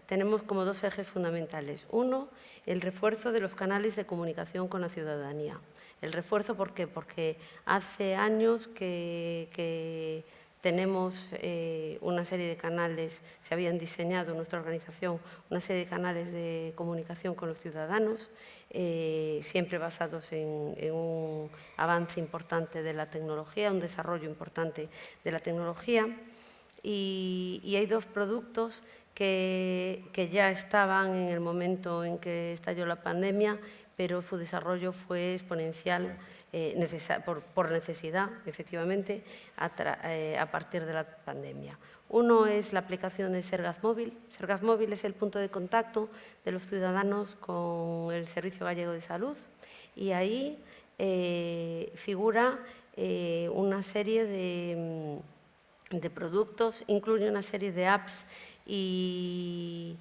tenemos como dos ejes fundamentales. Uno, el refuerzo de los canales de comunicación con la ciudadanía. El refuerzo, ¿por qué? Porque hace años que tenemos una serie de canales, se habían diseñado en nuestra organización una serie de canales de comunicación con los ciudadanos, siempre basados en un avance importante de la tecnología, un desarrollo importante de la tecnología. Y hay dos productos que ya estaban en el momento en que estalló la pandemia, pero su desarrollo fue exponencial por necesidad, efectivamente, a partir de la pandemia. Uno es la aplicación de Sergas Móvil. Sergas Móvil es el punto de contacto de los ciudadanos con el Servicio Gallego de Salud, y ahí figura una serie de productos, incluye una serie de apps y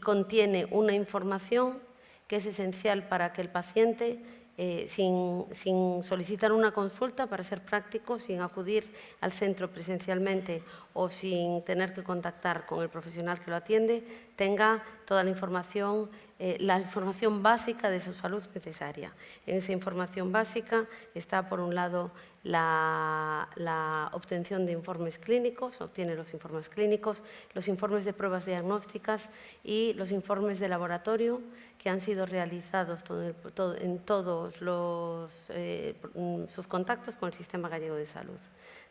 contiene una información que es esencial para que el paciente, sin solicitar una consulta, para ser práctico, sin acudir al centro presencialmente o sin tener que contactar con el profesional que lo atiende, tenga toda la información básica de su salud necesaria. En esa información básica está, por un lado, la obtención de informes clínicos, obtiene los informes clínicos, los informes de pruebas diagnósticas y los informes de laboratorio que han sido realizados en todos sus contactos con el Sistema Gallego de Salud.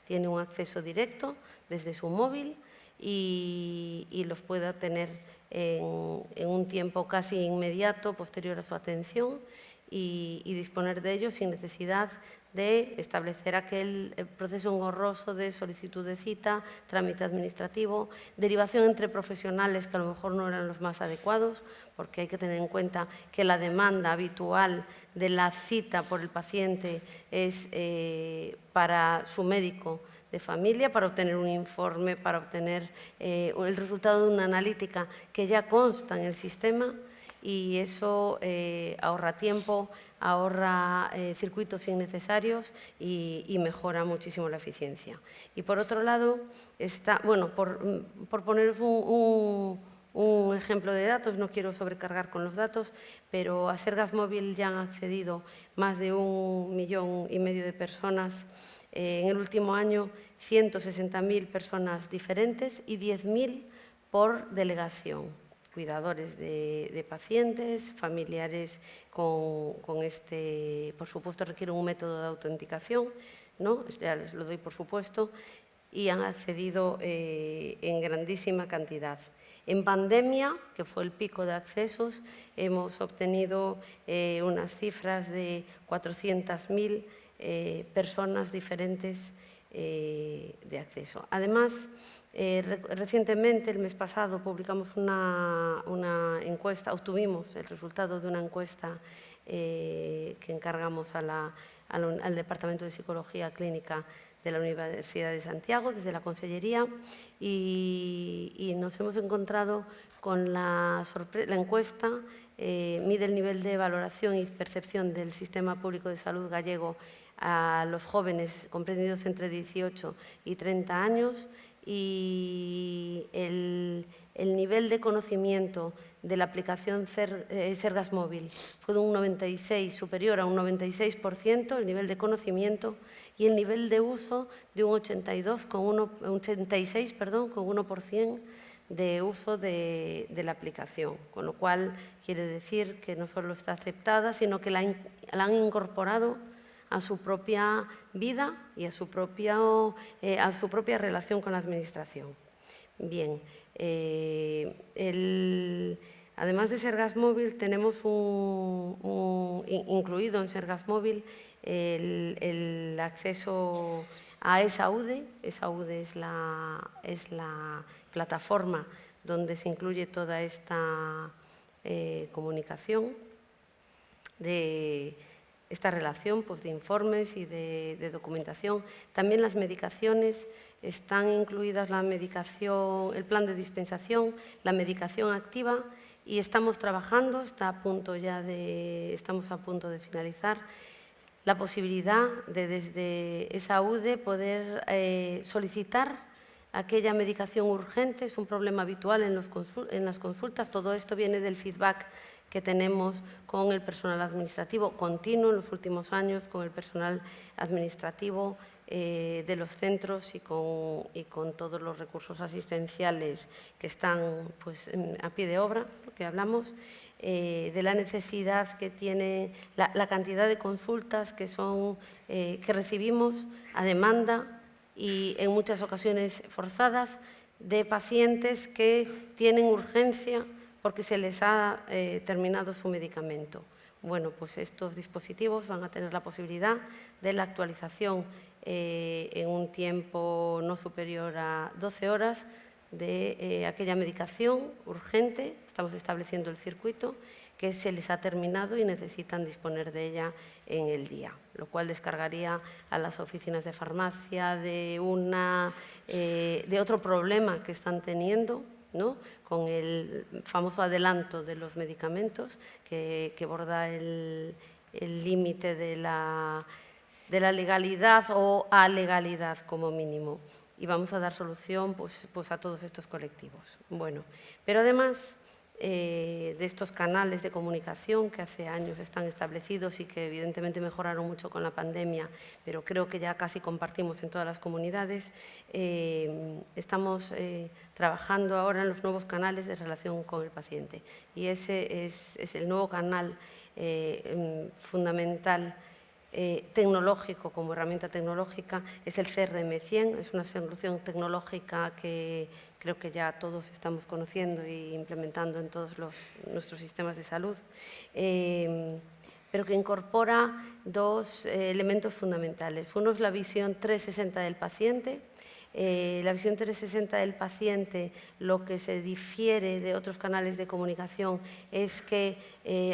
Tiene un acceso directo desde su móvil y los puede obtener en un tiempo casi inmediato posterior a su atención y disponer de ellos sin necesidad de establecer aquel proceso engorroso de solicitud de cita, trámite administrativo, derivación entre profesionales que a lo mejor no eran los más adecuados, porque hay que tener en cuenta que la demanda habitual de la cita por el paciente es para su médico de familia, para obtener un informe, para obtener el resultado de una analítica que ya consta en el sistema, y eso ahorra tiempo, ahorra circuitos innecesarios y mejora muchísimo la eficiencia. Y por otro lado, por poneros un ejemplo de datos, no quiero sobrecargar con los datos, pero a Sergas Móvil ya han accedido más de 1,5 millones de personas. En el último año, 160.000 personas diferentes y 10.000 por delegación. Cuidadores de pacientes, familiares con este, por supuesto, requieren un método de autenticación, ¿no? Ya les lo doy por supuesto, y han accedido en grandísima cantidad. En pandemia, que fue el pico de accesos, hemos obtenido unas cifras de 400.000 personas diferentes de acceso. Además, recientemente, el mes pasado, publicamos una encuesta, obtuvimos el resultado de una encuesta que encargamos al Departamento de Psicología Clínica de la Universidad de Santiago, desde la Consellería, y nos hemos encontrado con la encuesta, mide el nivel de valoración y percepción del sistema público de salud gallego a los jóvenes comprendidos entre 18 y 30 años, y el nivel de conocimiento de la aplicación Sergas Móvil fue de un 96, superior a un 96%, el nivel de conocimiento, y el nivel de uso de un 86,1% de uso de la aplicación, con lo cual quiere decir que no solo está aceptada, sino que la han incorporado a su propia vida y a su propia relación con la Administración. Bien, además de Sergas Móvil, tenemos incluido en Sergas Móvil el acceso a ESAUDE. ESAUDE es la plataforma donde se incluye toda esta comunicación de esta relación, pues, de informes y de documentación. También las medicaciones, están incluidas la medicación, el plan de dispensación, la medicación activa, y estamos trabajando, estamos a punto de finalizar, la posibilidad de desde ESAUDE poder solicitar aquella medicación urgente. Es un problema habitual en las consultas. Todo esto viene del feedback que tenemos con el personal administrativo continuo en los últimos años, con el personal administrativo de los centros y con todos los recursos asistenciales que están, pues, a pie de obra, que hablamos, de la necesidad que tiene, la cantidad de consultas que recibimos a demanda y en muchas ocasiones forzadas, de pacientes que tienen urgencia porque se les ha terminado su medicamento. Bueno, pues estos dispositivos van a tener la posibilidad de la actualización en un tiempo no superior a 12 horas de aquella medicación urgente. Estamos estableciendo el circuito, que se les ha terminado y necesitan disponer de ella en el día, lo cual descargaría a las oficinas de farmacia de otro problema que están teniendo, ¿no?, con el famoso adelanto de los medicamentos que borda el límite de la legalidad o alegalidad como mínimo. Y vamos a dar solución, pues a todos estos colectivos. Bueno, pero además de estos canales de comunicación que hace años están establecidos y que evidentemente mejoraron mucho con la pandemia, pero creo que ya casi compartimos en todas las comunidades, estamos trabajando ahora en los nuevos canales de relación con el paciente. Y ese es el nuevo canal fundamental tecnológico, como herramienta tecnológica, es el CRM100, es una solución tecnológica que creo que ya todos estamos conociendo e implementando en todos nuestros sistemas de salud, pero que incorpora dos elementos fundamentales. Uno es la visión 360 del paciente. La visión 360 del paciente, lo que se difiere de otros canales de comunicación es que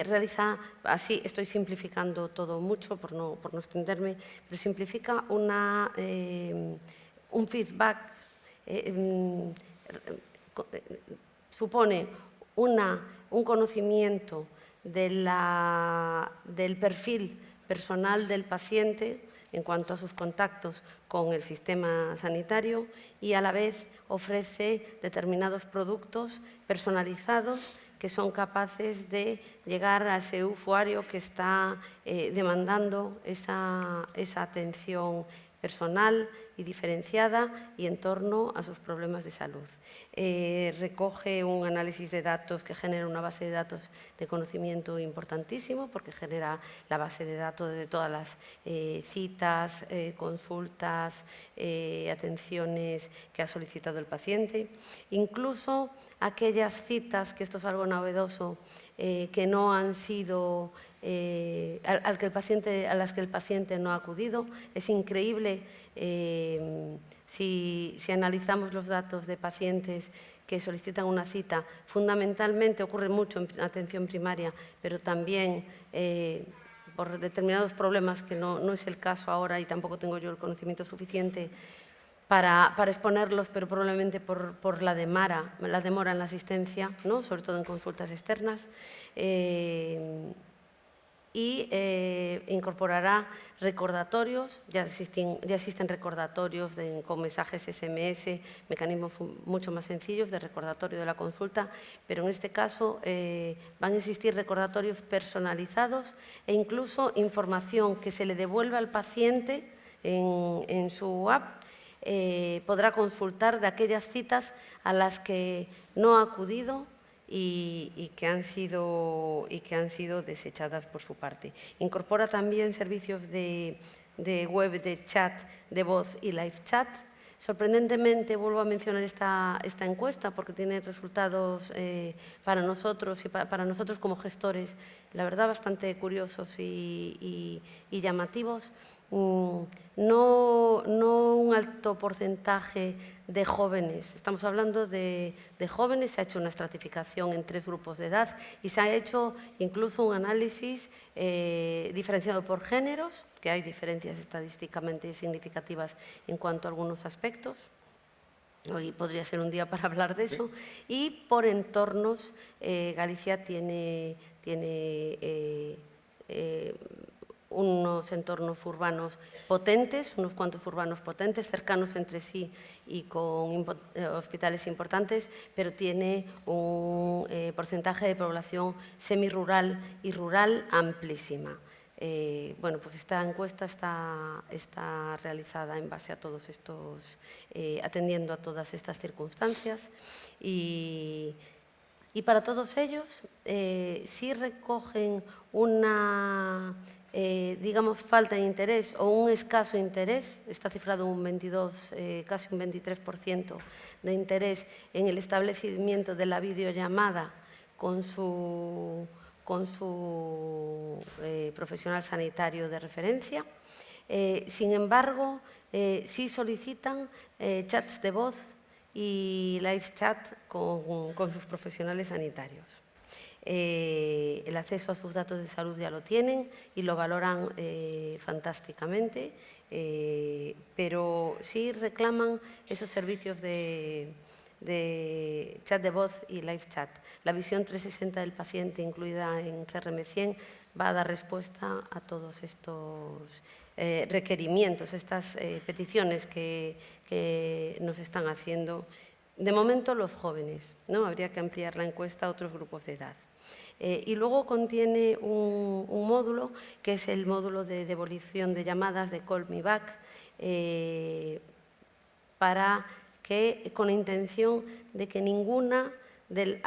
realiza, así estoy simplificando todo mucho por no extenderme, pero simplifica un feedback, supone un conocimiento del perfil personal del paciente en cuanto a sus contactos con el sistema sanitario y a la vez ofrece determinados productos personalizados que son capaces de llegar a ese usuario que está demandando esa atención personal y diferenciada y en torno a sus problemas de salud. Recoge un análisis de datos que genera una base de datos de conocimiento importantísimo porque genera la base de datos de todas las citas, consultas, atenciones que ha solicitado el paciente. Incluso aquellas citas, que esto es algo novedoso, que no han sido, a las que el paciente no ha acudido. Es increíble si analizamos los datos de pacientes que solicitan una cita. Fundamentalmente ocurre mucho en atención primaria, pero también por determinados problemas, que no es el caso ahora y tampoco tengo yo el conocimiento suficiente para exponerlos, pero probablemente por la demora en la asistencia, ¿no? Sobre todo en consultas externas. Y incorporará recordatorios, ya existen recordatorios con mensajes SMS, mecanismos mucho más sencillos de recordatorio de la consulta, pero en este caso van a existir recordatorios personalizados e incluso información que se le devuelve al paciente en su app. Podrá consultar de aquellas citas a las que no ha acudido y que han sido desechadas por su parte. Incorpora también servicios de web, de chat, de voz y live chat. Sorprendentemente, vuelvo a mencionar esta encuesta porque tiene resultados para nosotros y para nosotros como gestores, la verdad, bastante curiosos y llamativos. No un alto porcentaje de jóvenes. Estamos hablando de jóvenes. Se ha hecho una estratificación en 3 grupos de edad y se ha hecho incluso un análisis diferenciado por géneros, que hay diferencias estadísticamente significativas en cuanto a algunos aspectos. Hoy podría ser un día para hablar de eso. Y por entornos, Galicia tiene unos entornos urbanos potentes, unos cuantos urbanos potentes, cercanos entre sí y con hospitales importantes, pero tiene un porcentaje de población semirural y rural amplísima. Bueno, pues esta encuesta está realizada en base a todos estos, atendiendo a todas estas circunstancias y para todos ellos sí recogen una digamos, falta de interés o un escaso interés, está cifrado un 22, casi un 23% de interés en el establecimiento de la videollamada con su profesional sanitario de referencia. Sin embargo, sí solicitan chats de voz y live chat con sus profesionales sanitarios. El acceso a sus datos de salud ya lo tienen y lo valoran fantásticamente, pero sí reclaman esos servicios de chat de voz y live chat. La visión 360 del paciente incluida en CRM100 va a dar respuesta a todos estos requerimientos, estas peticiones que nos están haciendo. De momento los jóvenes, ¿no? Habría que ampliar la encuesta a otros grupos de edad. Y luego contiene un módulo, que es el módulo de devolución de llamadas de Call Me Back, con la intención de que ninguna de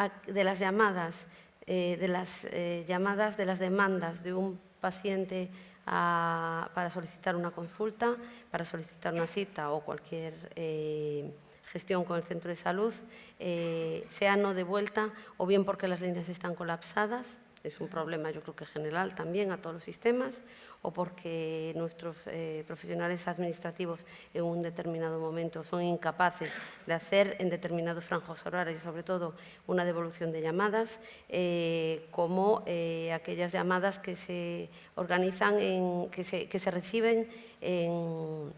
las llamadas, de las demandas de un paciente para solicitar una consulta, para solicitar una cita o cualquier gestión con el centro de salud, sea no devuelta o bien porque las líneas están colapsadas, es un problema yo creo que general también a todos los sistemas, o porque nuestros profesionales administrativos en un determinado momento son incapaces de hacer en determinados franjos horarios, sobre todo una devolución de llamadas, como aquellas llamadas que se organizan, que se reciben en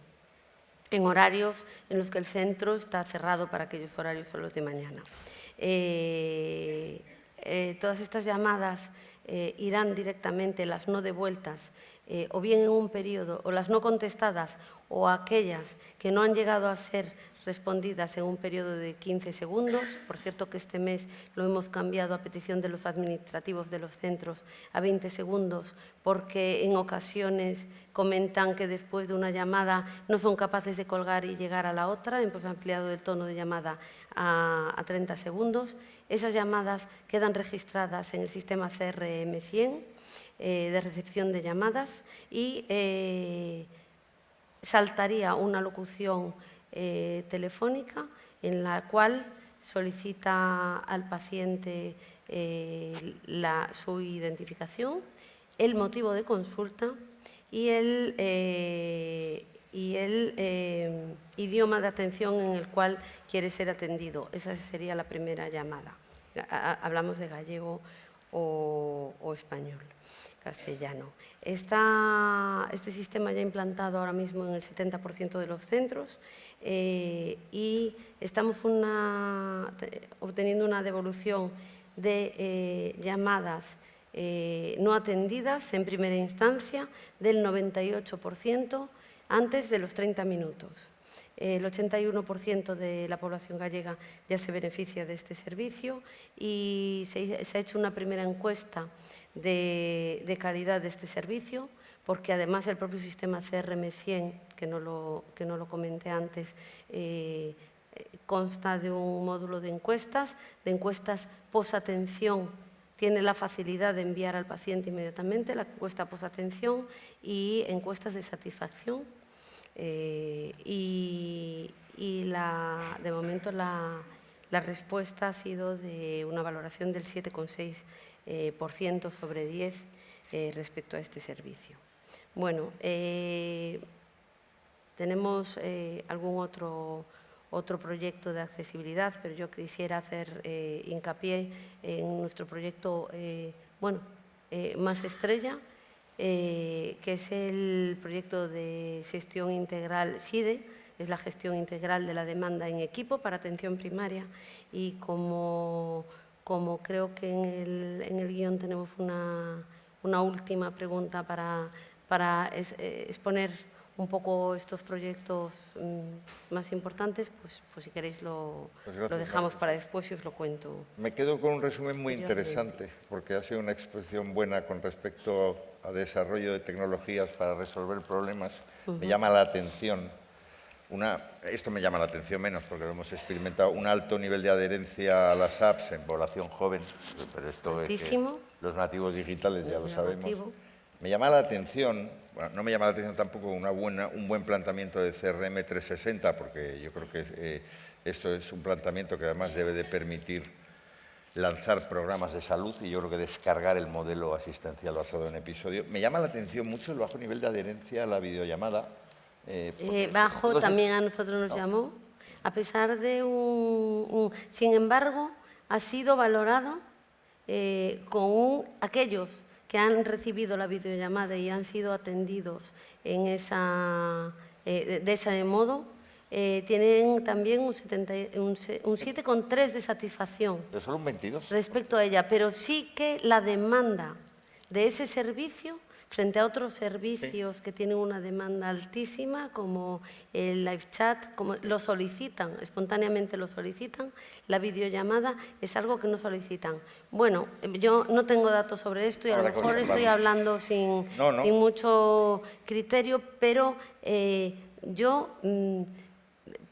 horarios en los que el centro está cerrado para aquellos horarios son los de mañana. Todas estas llamadas irán directamente, las no devueltas, o bien en un periodo, o las no contestadas, o aquellas que no han llegado a ser respondidas en un periodo de 15 segundos. Por cierto que este mes lo hemos cambiado a petición de los administrativos de los centros a 20 segundos, porque en ocasiones comentan que después de una llamada no son capaces de colgar y llegar a la otra, hemos ampliado el tono de llamada a 30 segundos. Esas llamadas quedan registradas en el sistema CRM 100 de recepción de llamadas y saltaría una locución telefónica en la cual solicita al paciente su identificación, el motivo de consulta y el idioma de atención en el cual quiere ser atendido. Esa sería la primera llamada. Hablamos de gallego o español, castellano. Este sistema ya implantado ahora mismo en el 70% de los centros y estamos obteniendo una devolución de llamadas no atendidas en primera instancia del 98% antes de los 30 minutos. El 81% de la población gallega ya se beneficia de este servicio y se ha hecho una primera encuesta de calidad de este servicio, porque además el propio sistema CRM 100, que no lo comenté antes, consta de un módulo de encuestas posatención. Tiene la facilidad de enviar al paciente inmediatamente la encuesta posatención y encuestas de satisfacción. De momento la respuesta ha sido de una valoración del 7,6% sobre 10 respecto a este servicio. Bueno, tenemos algún otro proyecto de accesibilidad, pero yo quisiera hacer hincapié en nuestro proyecto más estrella, que es el proyecto de gestión integral SIDE, es la gestión integral de la demanda en equipo para atención primaria, y como creo que en el guión tenemos una última pregunta para exponer un poco estos proyectos más importantes, pues si queréis lo dejamos para después y os lo cuento. Me quedo con un resumen muy interesante, porque ha sido una exposición buena con respecto a desarrollo de tecnologías para resolver problemas. Me llama la atención, esto me llama la atención menos porque lo hemos experimentado, un alto nivel de adherencia a las apps en población joven, pero esto altísimo. Es que los nativos digitales ya lo sabemos. Me llama la atención, bueno, no me llama la atención tampoco un buen planteamiento de CRM 360, porque yo creo que esto es un planteamiento que además debe de permitir lanzar programas de salud y yo creo que descargar el modelo asistencial basado en episodio. Me llama la atención mucho el bajo nivel de adherencia a la videollamada. Bajo también a nosotros nos llamó, a pesar de sin embargo, ha sido valorado con aquellos que han recibido la videollamada y han sido atendidos de ese modo, tienen también un 7,3 de satisfacción. Pero solo un 22. Respecto a ella, pero sí que la demanda de ese servicio frente a otros servicios que tienen una demanda altísima, como el live chat, como lo solicitan, espontáneamente lo solicitan, la videollamada es algo que no solicitan. Bueno, yo no tengo datos sobre esto y a lo mejor estoy hablando sin mucho criterio, pero yo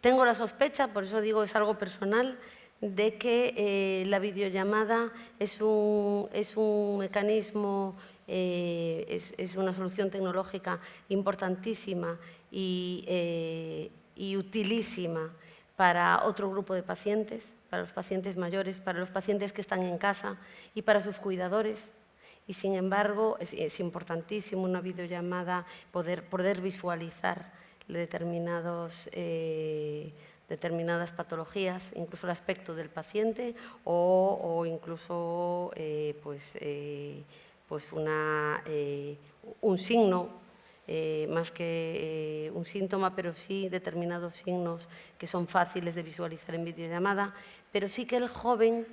tengo la sospecha, por eso digo es algo personal, de que la videollamada es un mecanismo, es una solución tecnológica importantísima y utilísima para otro grupo de pacientes, para los pacientes mayores, para los pacientes que están en casa y para sus cuidadores. y sin embargo es importantísimo una videollamada, poder visualizar determinadas patologías, incluso el aspecto del paciente o incluso un signo, más que un síntoma, pero sí determinados signos que son fáciles de visualizar en videollamada. Pero sí que el joven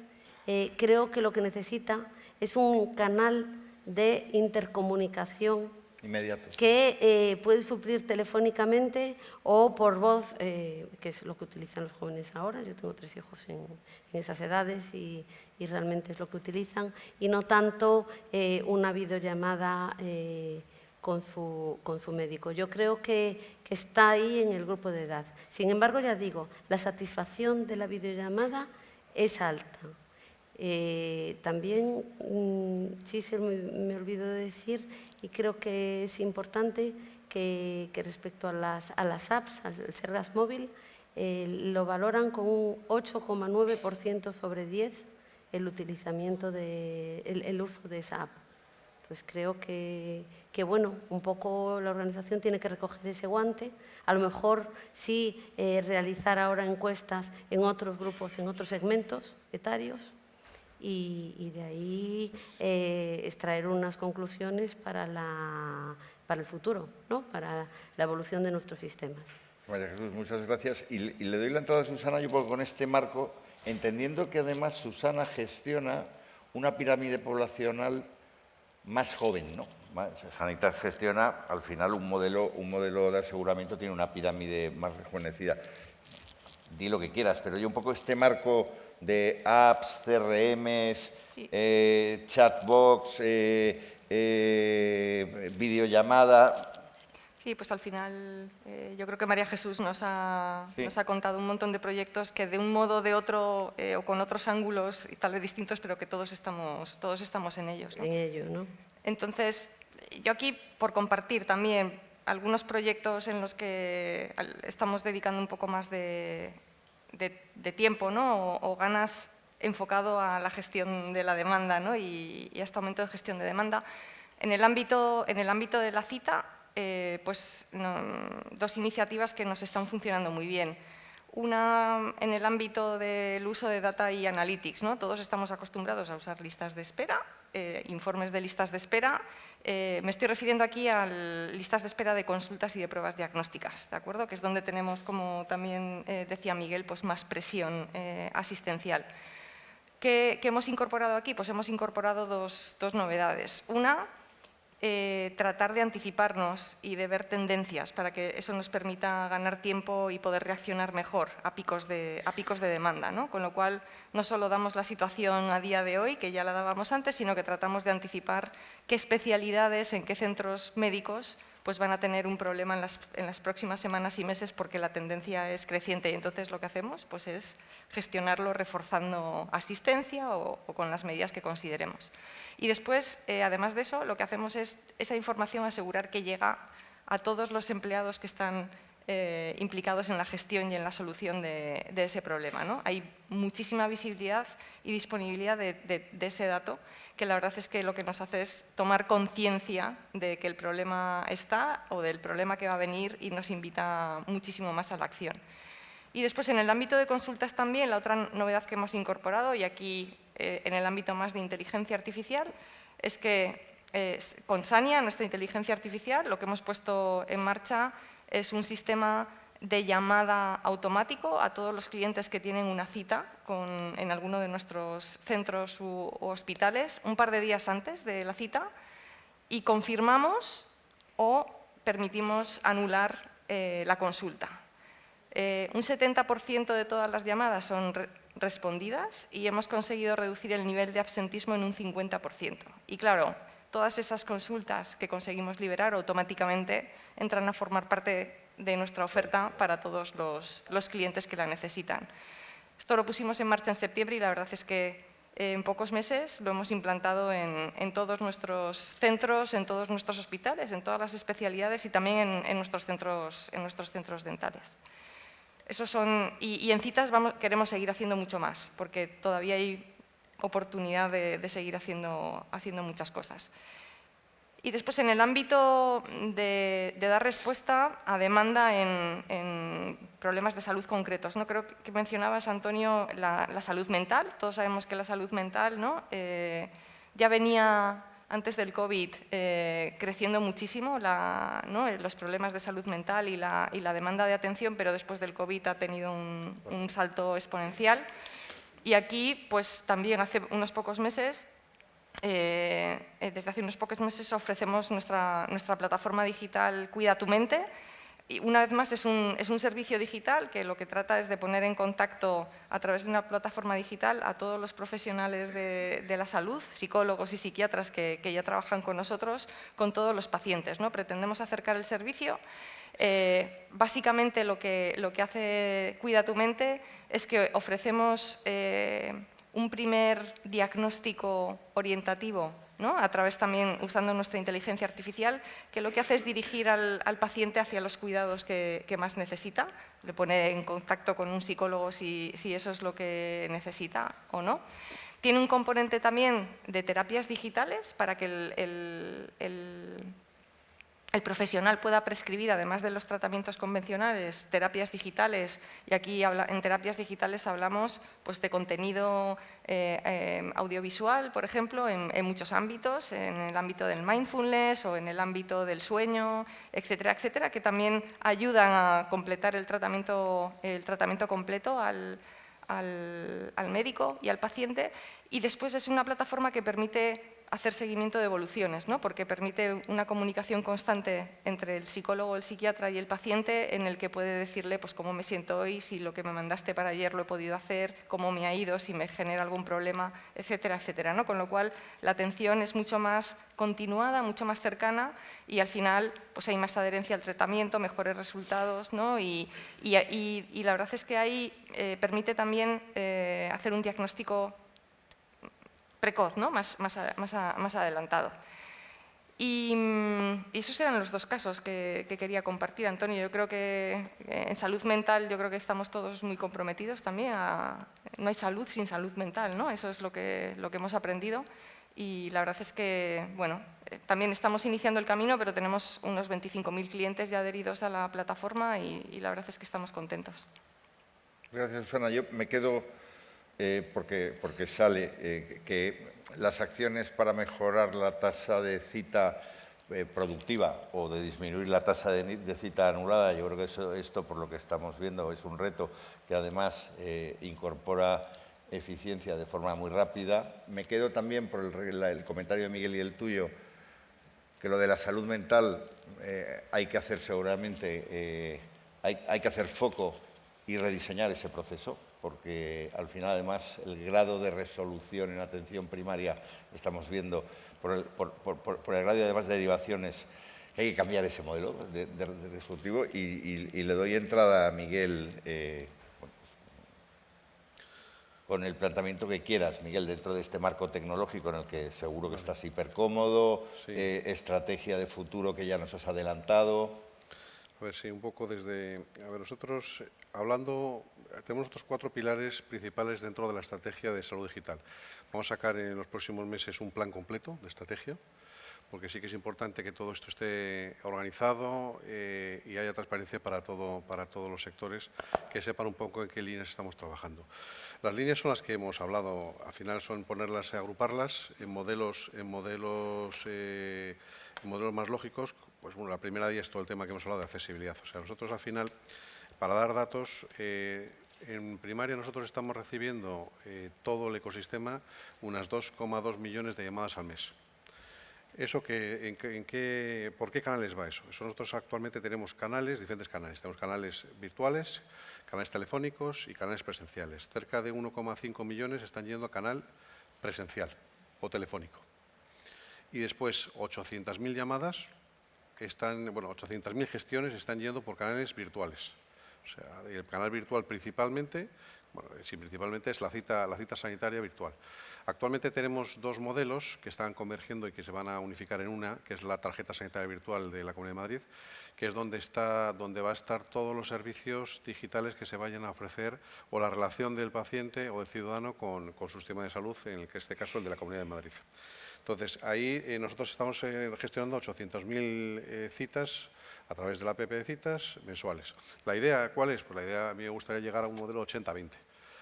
creo que lo que necesita es un canal de intercomunicación inmediato, que puede suplir telefónicamente o por voz, que es lo que utilizan los jóvenes ahora. Yo tengo 3 hijos en esas edades y realmente es lo que utilizan, y no tanto una videollamada con su médico. Yo creo que está ahí en el grupo de edad. Sin embargo, ya digo, la satisfacción de la videollamada es alta. También, sí me olvido de decir, y creo que es importante, que respecto a las apps, al Sergas Móvil, lo valoran con un 8,9% sobre 10 el uso de esa app. Pues creo que, bueno, un poco la organización tiene que recoger ese guante. A lo mejor sí realizar ahora encuestas en otros grupos, en otros segmentos etarios, y de ahí extraer unas conclusiones para el futuro, ¿no? Para la evolución de nuestros sistemas. María Jesús, muchas gracias. Y le doy la entrada a Susana, yo porque con este marco, entendiendo que además Susana gestiona una pirámide poblacional más joven, ¿no? Sanitas gestiona, al final, un modelo de aseguramiento tiene una pirámide más rejuvenecida. Di lo que quieras, pero yo un poco este marco de apps, CRMs, Sí. chatbox, videollamada. Sí, pues al final yo creo que María Jesús nos ha contado un montón de proyectos que de un modo o de otro o con otros ángulos tal vez distintos, pero que todos estamos en ellos, ¿no? En ello, ¿no? Entonces, yo aquí, por compartir también algunos proyectos en los que estamos dedicando un poco más de tiempo, ¿no? o ganas enfocado a la gestión de la demanda, ¿no? y a este aumento de gestión de demanda. En el ámbito de la cita, dos iniciativas que nos están funcionando muy bien. Una en el ámbito del uso de data y analytics, ¿no? Todos estamos acostumbrados a usar listas de espera, informes de listas de espera. Me estoy refiriendo aquí a listas de espera de consultas y de pruebas diagnósticas, ¿de acuerdo? Que es donde tenemos, como también decía Miguel, pues más presión asistencial. ¿Qué hemos incorporado aquí? Pues hemos incorporado dos novedades. Una, tratar de anticiparnos y de ver tendencias para que eso nos permita ganar tiempo y poder reaccionar mejor a picos de demanda, ¿no? Con lo cual, no solo damos la situación a día de hoy, que ya la dábamos antes, sino que tratamos de anticipar qué especialidades, en qué centros médicos pues van a tener un problema en las próximas semanas y meses porque la tendencia es creciente. Y entonces lo que hacemos pues, es gestionarlo reforzando asistencia o con las medidas que consideremos. Y después, además de eso, lo que hacemos es esa información asegurar que llega a todos los empleados que están implicados en la gestión y en la solución de ese problema, ¿no? Hay muchísima visibilidad y disponibilidad de ese dato, que la verdad es que lo que nos hace es tomar conciencia de que el problema está o del problema que va a venir y nos invita muchísimo más a la acción. Y después, en el ámbito de consultas también, la otra novedad que hemos incorporado, y aquí en el ámbito más de inteligencia artificial, es que con Sania, nuestra inteligencia artificial, lo que hemos puesto en marcha es un sistema de llamada automático a todos los clientes que tienen una cita en alguno de nuestros centros u hospitales un par de días antes de la cita y confirmamos o permitimos anular la consulta. Un 70% de todas las llamadas son respondidas y hemos conseguido reducir el nivel de absentismo en un 50%. Y claro, todas esas consultas que conseguimos liberar automáticamente entran a formar parte de nuestra oferta para todos los clientes que la necesitan. Esto lo pusimos en marcha en septiembre y la verdad es que en pocos meses lo hemos implantado en todos nuestros centros, en todos nuestros hospitales, en todas las especialidades y también en nuestros centros dentales. Esos son, y en citas queremos seguir haciendo mucho más, porque todavía hay oportunidad de seguir haciendo muchas cosas. Y después, en el ámbito de dar respuesta a demanda en problemas de salud concretos, ¿no? Creo que mencionabas, Antonio, la salud mental. Todos sabemos que la salud mental, ¿no? Ya venía antes del COVID creciendo muchísimo los problemas de salud mental y la demanda de atención, pero después del COVID ha tenido un salto exponencial. Y aquí, pues también hace unos pocos meses, desde hace unos pocos meses ofrecemos nuestra plataforma digital Cuida tu Mente. Y una vez más es un servicio digital que lo que trata es de poner en contacto a través de una plataforma digital a todos los profesionales de la salud, psicólogos y psiquiatras que ya trabajan con nosotros, con todos los pacientes, ¿no? Pretendemos acercar el servicio. Básicamente lo que hace Cuida tu Mente es que ofrecemos un primer diagnóstico orientativo, ¿no? A través también, usando nuestra inteligencia artificial, que lo que hace es dirigir al paciente hacia los cuidados que más necesita, le pone en contacto con un psicólogo si eso es lo que necesita o no. Tiene un componente también de terapias digitales para que el profesional pueda prescribir, además de los tratamientos convencionales, terapias digitales. Y aquí en terapias digitales hablamos pues, de contenido audiovisual, por ejemplo, en muchos ámbitos, en el ámbito del mindfulness o en el ámbito del sueño, etcétera, etcétera, que también ayudan a completar el tratamiento completo al médico y al paciente. Y después es una plataforma que permite hacer seguimiento de evoluciones, ¿no? Porque permite una comunicación constante entre el psicólogo, el psiquiatra y el paciente, en el que puede decirle pues, cómo me siento hoy, si lo que me mandaste para ayer lo he podido hacer, cómo me ha ido, si me genera algún problema, etcétera, etcétera, ¿no? Con lo cual, la atención es mucho más continuada, mucho más cercana y al final pues, hay más adherencia al tratamiento, mejores resultados, ¿no? Y la verdad es que ahí permite también hacer un diagnóstico precoz, ¿no? más adelantado. Y esos eran los dos casos que quería compartir, Antonio. Yo creo que en salud mental yo creo que estamos todos muy comprometidos también. No hay salud sin salud mental, ¿no? Eso es lo que hemos aprendido. Y la verdad es que, bueno, también estamos iniciando el camino, pero tenemos unos 25.000 clientes ya adheridos a la plataforma y la verdad es que estamos contentos. Gracias, Susana. Yo me quedo... porque sale que las acciones para mejorar la tasa de cita productiva o de disminuir la tasa de cita anulada, yo creo que esto, por lo que estamos viendo, es un reto que además incorpora eficiencia de forma muy rápida. Me quedo también por el comentario de Miguel y el tuyo, que lo de la salud mental hay que hacer seguramente, hay que hacer foco y rediseñar ese proceso, porque al final, además, el grado de resolución en atención primaria, estamos viendo, por el grado de además derivaciones, que hay que cambiar ese modelo de resolutivo. Y le doy entrada a Miguel con el planteamiento que quieras, Miguel, dentro de este marco tecnológico en el que seguro que estás hipercómodo, sí. Estrategia de futuro que ya nos has adelantado. A ver, sí, un poco desde... A ver, nosotros, tenemos estos 4 pilares principales dentro de la estrategia de salud digital. Vamos a sacar en los próximos meses un plan completo de estrategia, porque sí que es importante que todo esto esté organizado y haya transparencia para todos los sectores, que sepan un poco en qué líneas estamos trabajando. Las líneas son las que hemos hablado, al final son ponerlas y agruparlas en modelos más lógicos. Pues bueno, la primera de ellas es todo el tema que hemos hablado de accesibilidad. O sea, nosotros al final, para dar datos, en primaria nosotros estamos recibiendo todo el ecosistema unas 2,2 millones de llamadas al mes. ¿Eso ¿por qué canales va eso? Nosotros actualmente tenemos diferentes canales. Tenemos canales virtuales, canales telefónicos y canales presenciales. Cerca de 1,5 millones están yendo a canal presencial o telefónico. Y después 800.000 llamadas, 800.000 gestiones están yendo por canales virtuales. O sea, el canal virtual principalmente, Bueno, sí, principalmente es la cita sanitaria virtual. Actualmente tenemos dos modelos que están convergiendo y que se van a unificar en una, que es la tarjeta sanitaria virtual de la Comunidad de Madrid, que es donde va a estar todos los servicios digitales que se vayan a ofrecer o la relación del paciente o del ciudadano con su sistema de salud, en este caso el de la Comunidad de Madrid. Entonces, ahí nosotros estamos gestionando 800.000 citas a través de la app de citas mensuales. ¿La idea cuál es? Pues la idea, a mí me gustaría llegar a un modelo 80-20.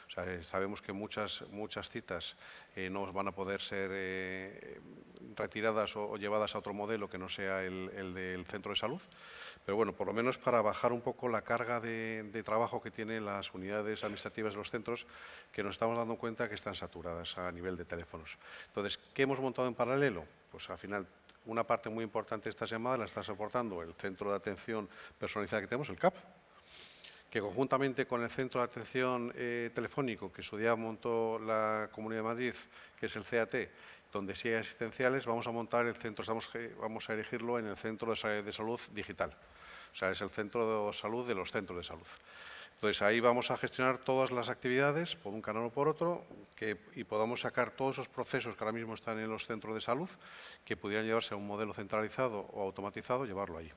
O sea, sabemos que muchas citas no van a poder ser retiradas o llevadas a otro modelo que no sea el del centro de salud. Pero bueno, por lo menos para bajar un poco la carga de trabajo que tienen las unidades administrativas de los centros, que nos estamos dando cuenta que están saturadas a nivel de teléfonos. Entonces, ¿qué hemos montado en paralelo? Pues al final, una parte muy importante de estas llamadas la está soportando el centro de atención personalizada que tenemos, el CAP, que conjuntamente con el centro de atención telefónico que su día montó la Comunidad de Madrid, que es el CAT, donde sí hay asistenciales, vamos a montar el centro, vamos a erigirlo en el centro de salud digital. O sea, es el centro de salud de los centros de salud. Entonces, ahí vamos a gestionar todas las actividades, por un canal o por otro, y podamos sacar todos esos procesos que ahora mismo están en los centros de salud, que pudieran llevarse a un modelo centralizado o automatizado, llevarlo ahí.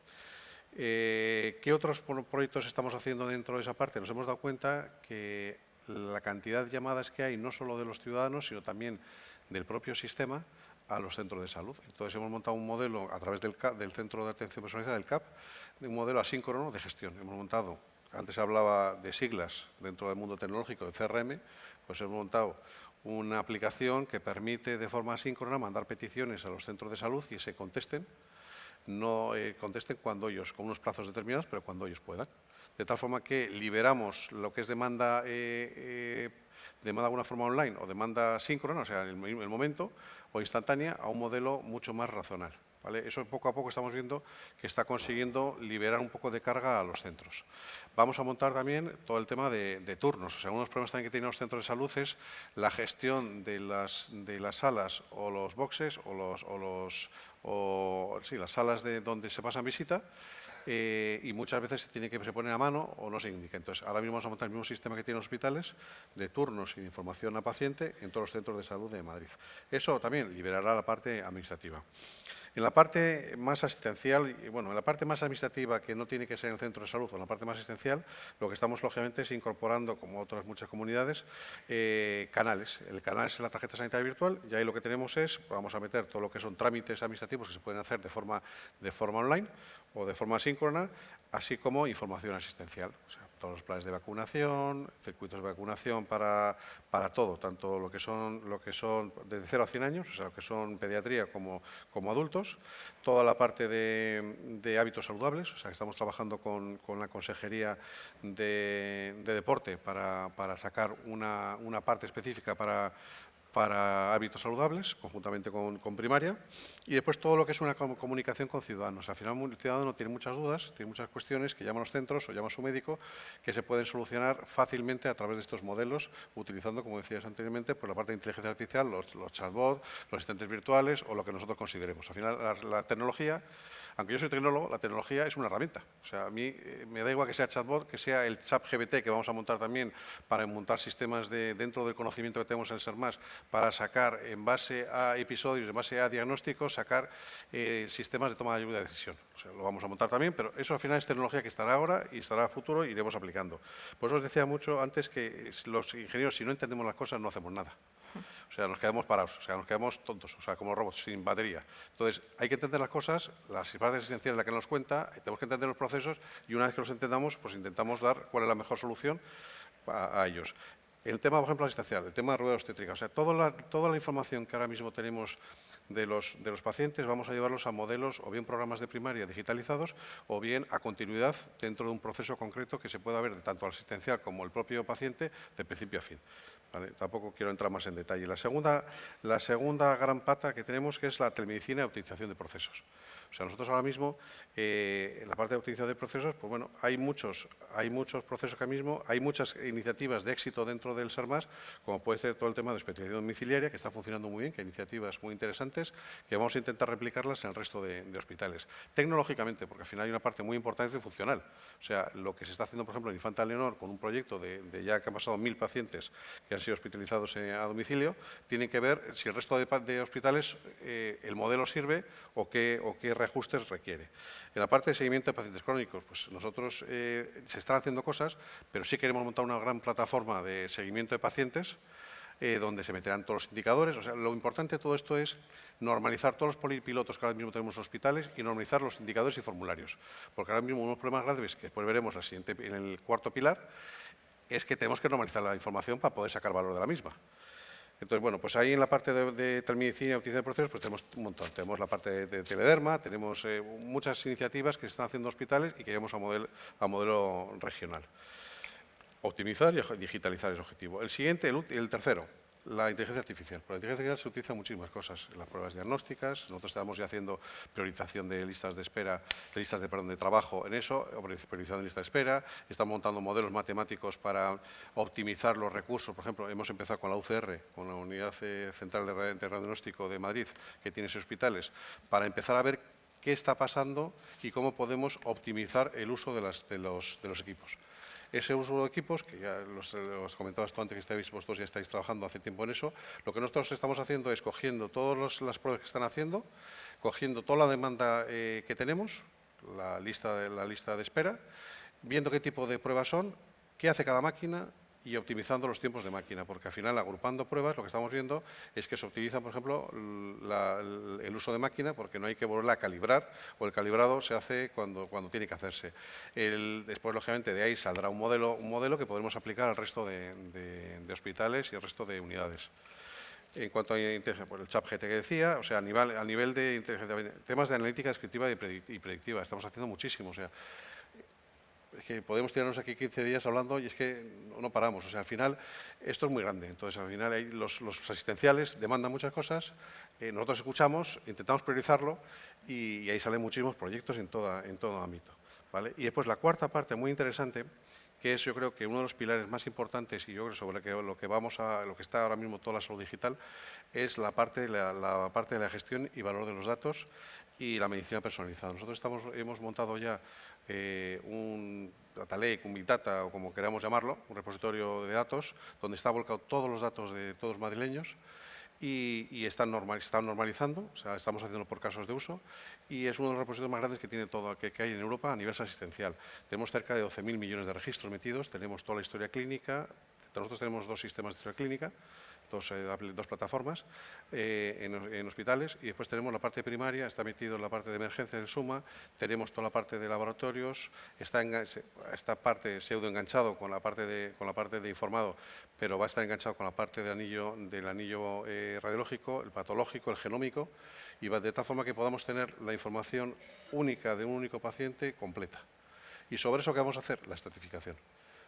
¿Qué otros proyectos estamos haciendo dentro de esa parte? Nos hemos dado cuenta que la cantidad de llamadas que hay, no solo de los ciudadanos, sino también del propio sistema, a los centros de salud. Entonces, hemos montado un modelo a través del Centro de Atención Personalizada, del CAP, de un modelo asíncrono de gestión. Hemos montado, antes se hablaba de siglas dentro del mundo tecnológico, de CRM, pues hemos montado una aplicación que permite de forma asíncrona mandar peticiones a los centros de salud y se contesten. No contesten cuando ellos, con unos plazos determinados, pero cuando ellos puedan. De tal forma que liberamos lo que es demanda de alguna forma online o demanda síncrona, o sea, en el momento, o instantánea, a un modelo mucho más racional. ¿Vale? Eso poco a poco estamos viendo que está consiguiendo liberar un poco de carga a los centros. Vamos a montar también todo el tema de turnos. O sea, uno de los problemas también que tienen los centros de salud es la gestión de las salas o los boxes las salas donde se pasan visita. Y muchas veces se pone a mano o no se indica. Entonces, ahora mismo vamos a montar el mismo sistema que tienen los hospitales de turnos y de información a paciente en todos los centros de salud de Madrid. Eso también liberará la parte administrativa. En la parte más asistencial, en la parte más administrativa, que no tiene que ser en el centro de salud, o en la parte más asistencial, lo que estamos, lógicamente, es incorporando, como otras muchas comunidades, canales. El canal es la tarjeta sanitaria virtual, y ahí lo que tenemos es, vamos a meter todo lo que son trámites administrativos que se pueden hacer de forma online o de forma asíncrona, así como información asistencial. O sea, todos los planes de vacunación, circuitos de vacunación para todo, tanto lo que son desde 0 a 100 años, o sea, lo que son pediatría como adultos, toda la parte de hábitos saludables, o sea, que estamos trabajando con la Consejería de Deporte para sacar una parte específica para hábitos saludables, conjuntamente con primaria, y después todo lo que es una comunicación con ciudadanos. Al final, el ciudadano tiene muchas dudas, tiene muchas cuestiones que llama a los centros o llama a su médico, que se pueden solucionar fácilmente a través de estos modelos, utilizando, como decías anteriormente, pues la parte de inteligencia artificial, los chatbots, los asistentes virtuales o lo que nosotros consideremos. Al final, la tecnología, aunque yo soy tecnólogo, la tecnología es una herramienta. O sea, a mí me da igual que sea chatbot, que sea el chat GPT que vamos a montar también para montar sistemas dentro del conocimiento que tenemos en el SERMAS, para sacar, en base a episodios, en base a diagnósticos, sacar sistemas de toma de ayuda de decisión. O sea, lo vamos a montar también, pero eso al final es tecnología que estará ahora y estará a futuro y iremos aplicando. Por eso os decía mucho antes que los ingenieros, si no entendemos las cosas, no hacemos nada. O sea, nos quedamos parados, o sea, nos quedamos tontos, o sea, como robots, sin batería. Entonces, hay que entender las cosas, las partes esenciales, la que nos cuenta, tenemos que entender los procesos y una vez que los entendamos, pues intentamos dar cuál es la mejor solución a ellos. El tema, por ejemplo, asistencial, el tema de rueda obstétrica, o sea, toda la información que ahora mismo tenemos de los pacientes, vamos a llevarlos a modelos o bien programas de primaria digitalizados o bien a continuidad dentro de un proceso concreto que se pueda ver tanto al asistencial como el propio paciente de principio a fin. ¿Vale? Tampoco quiero entrar más en detalle. La segunda gran pata que tenemos, que es la telemedicina y optimización de procesos. O sea, nosotros ahora mismo, en la parte de optimización de procesos, pues bueno, hay muchos procesos que ahora mismo, hay muchas iniciativas de éxito dentro del SERMAS, como puede ser todo el tema de hospitalización domiciliaria, que está funcionando muy bien, que hay iniciativas muy interesantes, que vamos a intentar replicarlas en el resto de hospitales. Tecnológicamente, porque al final hay una parte muy importante y funcional. O sea, lo que se está haciendo, por ejemplo, en Infanta Leonor, con un proyecto de ya que han pasado 1000 pacientes que han sido hospitalizados a domicilio, tienen que ver si el resto de hospitales el modelo sirve o qué reajustes requiere. En la parte de seguimiento de pacientes crónicos, pues nosotros se están haciendo cosas, pero sí queremos montar una gran plataforma de seguimiento de pacientes donde se meterán todos los indicadores. O sea, lo importante de todo esto es normalizar todos los polipilotos que ahora mismo tenemos en los hospitales y normalizar los indicadores y formularios. Porque ahora mismo unos problemas graves, que después veremos en el cuarto pilar, es que tenemos que normalizar la información para poder sacar valor de la misma. Entonces, bueno, pues ahí en la parte de telemedicina y optimización de procesos, pues tenemos un montón. Tenemos la parte de telederma, tenemos muchas iniciativas que se están haciendo en hospitales y que llevamos a modelo regional. Optimizar y digitalizar es el objetivo. El siguiente, el tercero, la inteligencia artificial. Por la inteligencia artificial se utilizan muchísimas cosas. Las pruebas diagnósticas, nosotros estamos ya haciendo priorización de listas de espera, de trabajo en eso, priorización de listas de espera, estamos montando modelos matemáticos para optimizar los recursos. Por ejemplo, hemos empezado con la UCR, con la Unidad Central de Radiodiagnóstico de Madrid, que tiene 6 hospitales, para empezar a ver qué está pasando y cómo podemos optimizar el uso de los equipos. Ese uso de equipos, que ya los comentabas tú antes, que vosotros ya estáis trabajando hace tiempo en eso, lo que nosotros estamos haciendo es cogiendo todas las pruebas que están haciendo, cogiendo toda la demanda que tenemos, la lista de espera, viendo qué tipo de pruebas son, qué hace cada máquina y optimizando los tiempos de máquina, porque al final, agrupando pruebas, lo que estamos viendo es que se optimiza, por ejemplo, el uso de máquina, porque no hay que volverla a calibrar, o el calibrado se hace cuando tiene que hacerse. Después, lógicamente, de ahí saldrá un modelo que podremos aplicar al resto de hospitales y al resto de unidades. En cuanto a inteligencia, pues el ChatGPT que decía, o sea, a nivel de inteligencia, temas de analítica descriptiva y predictiva, estamos haciendo muchísimo, o sea, es que podemos tirarnos aquí 15 días hablando y es que no paramos. O sea, al final esto es muy grande. Entonces, al final los asistenciales demandan muchas cosas, nosotros escuchamos, intentamos priorizarlo y ahí salen muchísimos proyectos en todo ámbito, ¿vale? Y después la cuarta parte muy interesante, que es yo creo que uno de los pilares más importantes y yo creo sobre lo que está ahora mismo toda la salud digital, es la parte de la gestión y valor de los datos y la medicina personalizada. Nosotros hemos montado ya un Data Lake, un Big Data, o como queramos llamarlo, un repositorio de datos, donde está volcado todos los datos de todos los madrileños y están normalizando, o sea, estamos haciéndolo por casos de uso y es uno de los repositorios más grandes que hay en Europa a nivel asistencial. Tenemos cerca de 12.000 millones de registros metidos, tenemos toda la historia clínica, nosotros tenemos 2 sistemas de historia clínica, dos plataformas en hospitales y después tenemos la parte primaria, está metido en la parte de emergencia del SUMA, tenemos toda la parte de laboratorios, esta parte pseudo enganchado con la parte de informado, pero va a estar enganchado con la parte del anillo radiológico, el patológico, el genómico y va de tal forma que podamos tener la información única de un único paciente completa. Y sobre eso, ¿qué vamos a hacer? La estratificación.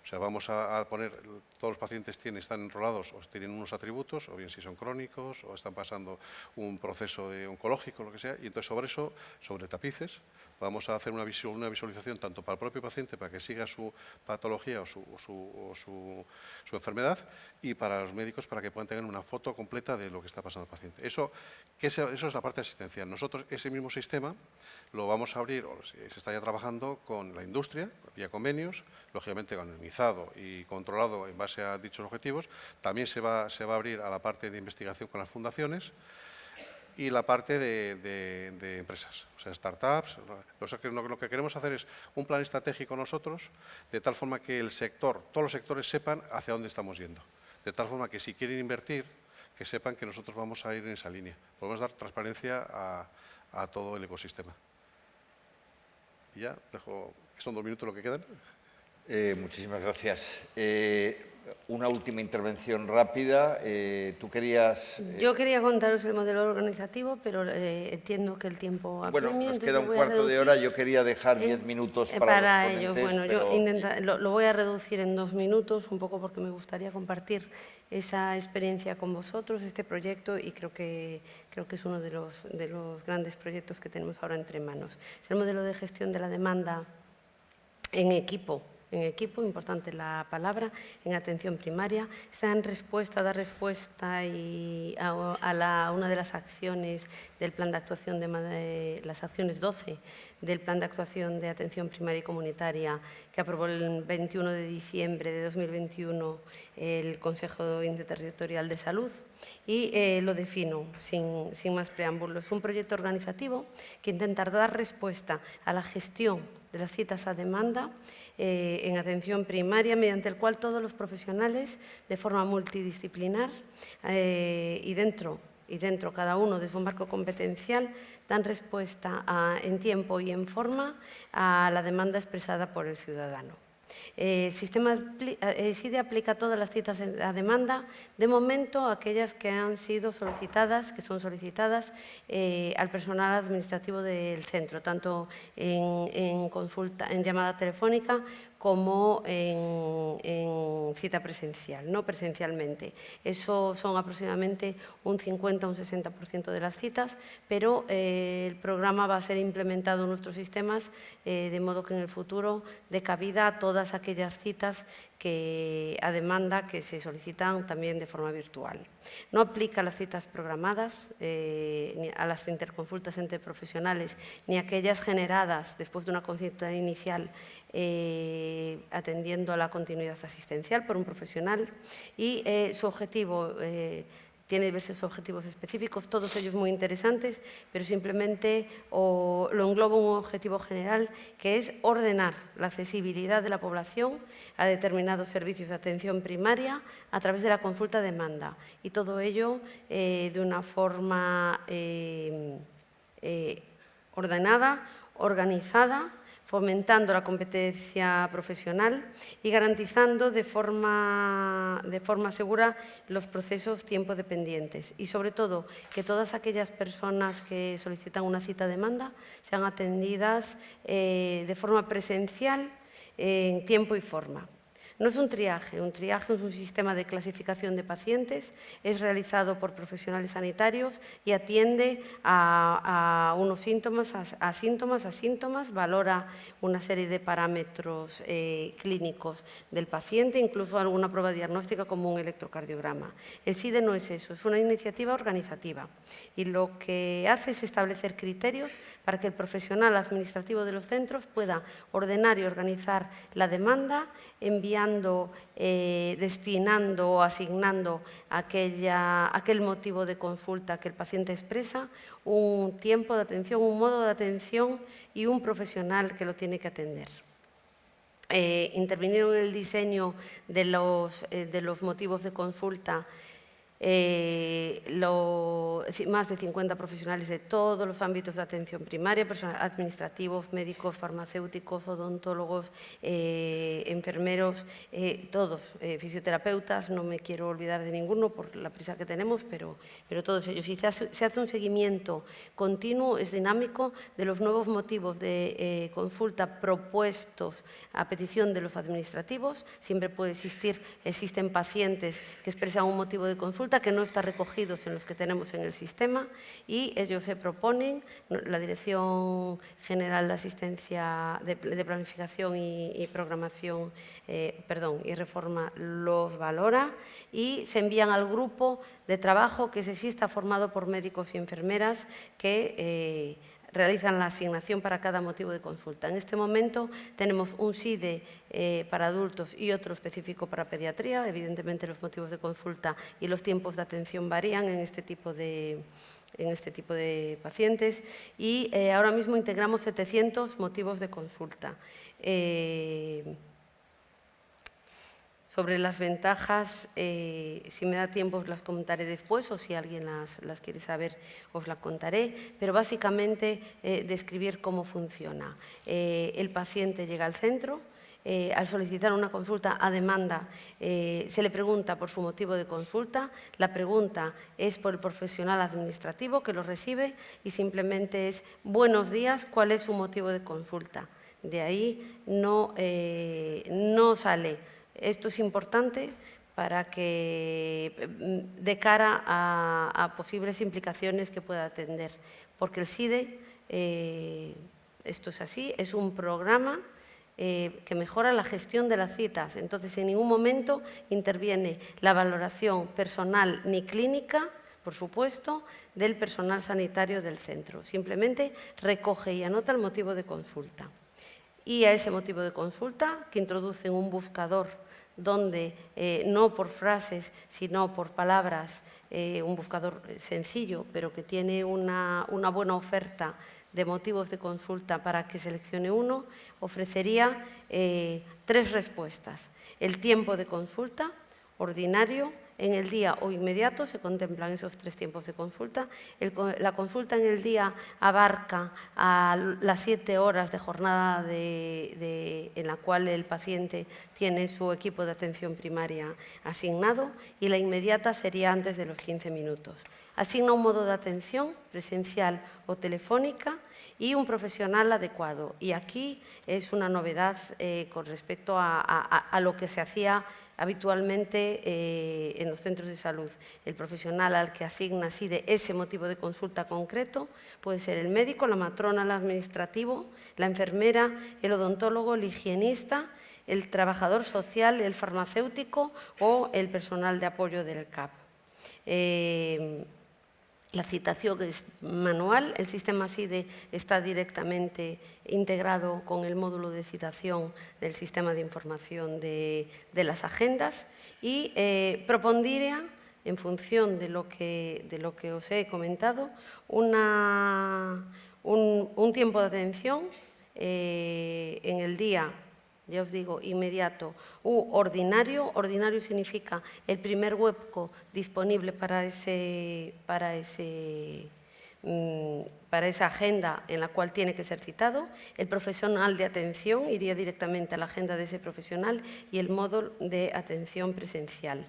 O sea, vamos a poner, todos los pacientes están enrolados o tienen unos atributos, o bien si son crónicos o están pasando un proceso oncológico, lo que sea, y entonces sobre eso, sobre tapices, vamos a hacer una visualización tanto para el propio paciente, para que siga su patología o su enfermedad, y para los médicos para que puedan tener una foto completa de lo que está pasando al paciente. Eso es la parte asistencial. Nosotros ese mismo sistema lo vamos a abrir, o se está ya trabajando con la industria, vía convenios, lógicamente anonimizado y controlado en base a dichos objetivos. También se va a abrir a la parte de investigación con las fundaciones y la parte de empresas, o sea, startups. Lo que queremos hacer es un plan estratégico nosotros, de tal forma que todos los sectores sepan hacia dónde estamos yendo. De tal forma que si quieren invertir, que sepan que nosotros vamos a ir en esa línea. Podemos dar transparencia a todo el ecosistema. Y ya, dejo, son 2 minutos lo que quedan. Muchísimas gracias. Una última intervención rápida. Tú querías... Yo quería contaros el modelo organizativo, pero entiendo que el tiempo apremia. Bueno, nos queda un cuarto de hora. Yo quería dejar 10 minutos para los ponentes, ello. Bueno, pero... yo lo voy a reducir en 2 minutos, un poco porque me gustaría compartir esa experiencia con vosotros, este proyecto, y creo que es uno de los grandes proyectos que tenemos ahora entre manos. Es el modelo de gestión de la demanda en equipo, importante la palabra, en atención primaria. Da respuesta a una de las acciones del plan de actuación, las acciones 12 del plan de actuación de atención primaria y comunitaria que aprobó el 21 de diciembre de 2021 el Consejo Interterritorial de Salud. Y lo defino sin más preámbulos. Es un proyecto organizativo que intenta dar respuesta a la gestión de las citas a demanda en atención primaria, mediante el cual todos los profesionales, de forma multidisciplinar y dentro cada uno de su marco competencial, dan respuesta en tiempo y en forma a la demanda expresada por el ciudadano. El sistema SIDE aplica todas las citas a demanda, de momento aquellas que han sido solicitadas, al personal administrativo del centro, tanto en llamada telefónica como en cita presencial, no presencialmente. Eso son aproximadamente un 50 o un 60% de las citas, pero el programa va a ser implementado en nuestros sistemas de modo que en el futuro dé cabida a todas aquellas citas a demanda que se solicitan también de forma virtual. No aplica a las citas programadas, ni a las interconsultas entre profesionales, ni a aquellas generadas después de una consulta inicial atendiendo a la continuidad asistencial por un profesional, y su objetivo tiene diversos objetivos específicos, todos ellos muy interesantes, pero simplemente lo engloba un objetivo general, que es ordenar la accesibilidad de la población a determinados servicios de atención primaria a través de la consulta demanda, y todo ello de una forma ordenada, organizada, fomentando la competencia profesional y garantizando de forma segura los procesos tiempo dependientes, y sobre todo que todas aquellas personas que solicitan una cita demanda sean atendidas de forma presencial en tiempo y forma. No es un triaje es un sistema de clasificación de pacientes, es realizado por profesionales sanitarios y atiende a unos síntomas, a síntomas, valora una serie de parámetros clínicos del paciente, incluso alguna prueba diagnóstica como un electrocardiograma. El SIDE no es eso, es una iniciativa organizativa, y lo que hace es establecer criterios para que el profesional administrativo de los centros pueda ordenar y organizar la demanda, destinando o asignando aquel motivo de consulta que el paciente expresa, un tiempo de atención, un modo de atención y un profesional que lo tiene que atender. Intervinieron en el diseño de los motivos de consulta más de 50 profesionales de todos los ámbitos de atención primaria, administrativos, médicos, farmacéuticos, odontólogos, enfermeros, todos, fisioterapeutas, no me quiero olvidar de ninguno por la prisa que tenemos, pero todos ellos. Y se hace un seguimiento continuo, es dinámico, de los nuevos motivos de consulta propuestos a petición de los administrativos. Siempre existen pacientes que expresan un motivo de consulta que no está recogidos en los que tenemos en el sistema, y ellos se proponen, la Dirección General de Asistencia de Planificación y Programación, y Reforma los valora y se envían al grupo de trabajo que está formado por médicos y enfermeras que realizan la asignación para cada motivo de consulta. En este momento tenemos un SIDE para adultos y otro específico para pediatría. Evidentemente, los motivos de consulta y los tiempos de atención varían en este tipo de pacientes, y ahora mismo integramos 700 motivos de consulta. Sobre las ventajas, si me da tiempo os las comentaré después, o si alguien las quiere saber os las contaré, pero básicamente describir cómo funciona. El paciente llega al centro, al solicitar una consulta a demanda se le pregunta por su motivo de consulta, la pregunta es por el profesional administrativo que lo recibe y simplemente es: buenos días, ¿cuál es su motivo de consulta? De ahí no sale. Esto es importante de cara a posibles implicaciones que pueda atender. Porque el SIDE, esto es así, es un programa que mejora la gestión de las citas. Entonces, en ningún momento interviene la valoración personal ni clínica, por supuesto, del personal sanitario del centro. Simplemente recoge y anota el motivo de consulta. Y a ese motivo de consulta, que introducen un buscador donde no por frases, sino por palabras, un buscador sencillo, pero que tiene una buena oferta de motivos de consulta para que seleccione uno, ofrecería 3 respuestas. El tiempo de consulta, ordinario, en el día o inmediato, se contemplan esos 3 tiempos de consulta. La consulta en el día abarca a las 7 horas de jornada en la cual el paciente tiene su equipo de atención primaria asignado, y la inmediata sería antes de los 15 minutos. Asigna un modo de atención, presencial o telefónica, y un profesional adecuado. Y aquí es una novedad con respecto a lo que se hacía habitualmente en los centros de salud. El profesional al que asigna SIDE ese motivo de consulta concreto puede ser el médico, la matrona, el administrativo, la enfermera, el odontólogo, el higienista, el trabajador social, el farmacéutico o el personal de apoyo del CAP. La citación es manual, el sistema SIDE está directamente integrado con el módulo de citación del sistema de información de las agendas, y propondría, en función de lo que os he comentado, un tiempo de atención en el día, ya os digo, inmediato u ordinario. Ordinario significa el primer hueco disponible para esa agenda en la cual tiene que ser citado. El profesional de atención iría directamente a la agenda de ese profesional, y el módulo de atención presencial.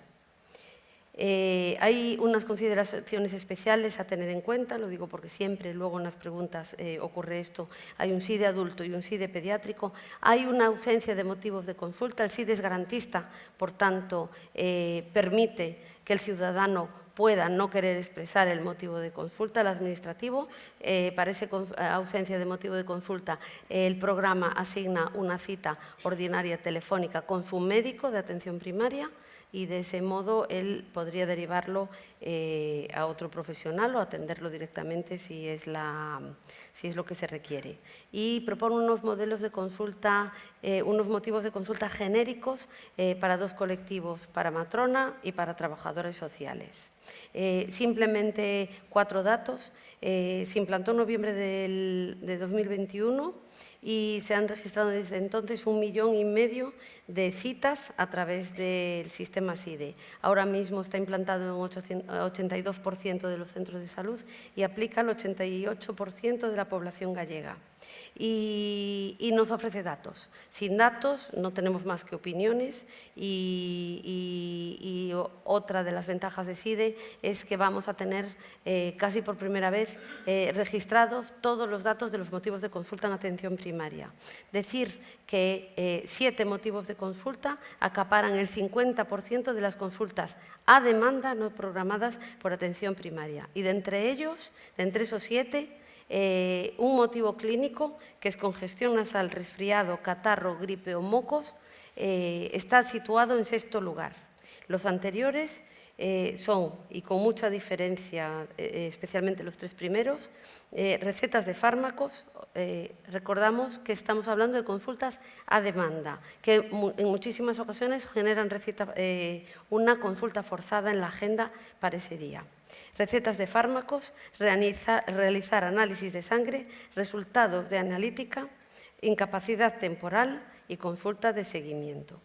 Hay unas consideraciones especiales a tener en cuenta, lo digo porque siempre luego en las preguntas ocurre esto. Hay un SIDE adulto y un SIDE pediátrico. Hay una ausencia de motivos de consulta. El SIDE es garantista, por tanto, permite que el ciudadano pueda no querer expresar el motivo de consulta. El administrativo, para esa ausencia de motivo de consulta, el programa asigna una cita ordinaria telefónica con su médico de atención primaria, y de ese modo él podría derivarlo a otro profesional o atenderlo directamente si es lo que se requiere. Y propone unos modelos de consulta, unos motivos de consulta genéricos para 2 colectivos, para matrona y para trabajadores sociales. Simplemente 4 datos. Se implantó en noviembre de 2021 y se han registrado desde entonces 1,5 millones de citas a través del sistema SIDE. Ahora mismo está implantado en 82% de los centros de salud y aplica al 88% de la población gallega. Y nos ofrece datos. Sin datos no tenemos más que opiniones, y otra de las ventajas de SIDE es que vamos a tener casi por primera vez registrados todos los datos de los motivos de consulta en atención primaria. Decir que 7 motivos de consulta acaparan el 50% de las consultas a demanda no programadas por atención primaria, y de entre ellos, de entre esos 7, un motivo clínico, que es congestión nasal, resfriado, catarro, gripe o mocos, está situado en 6º lugar. Los anteriores son, y con mucha diferencia, especialmente los 3 primeros, recetas de fármacos. Recordamos que estamos hablando de consultas a demanda, que en muchísimas ocasiones generan una consulta forzada en la agenda para ese día. Recetas de fármacos, realizar análisis de sangre, resultados de analítica, incapacidad temporal y consulta de seguimiento.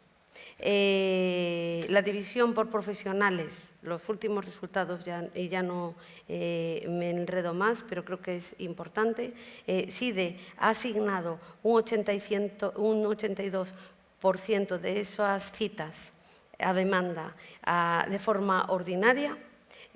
La división por profesionales, los últimos resultados, y ya no me enredo más, pero creo que es importante. SIDE ha asignado un 82% de esas citas a demanda de forma ordinaria.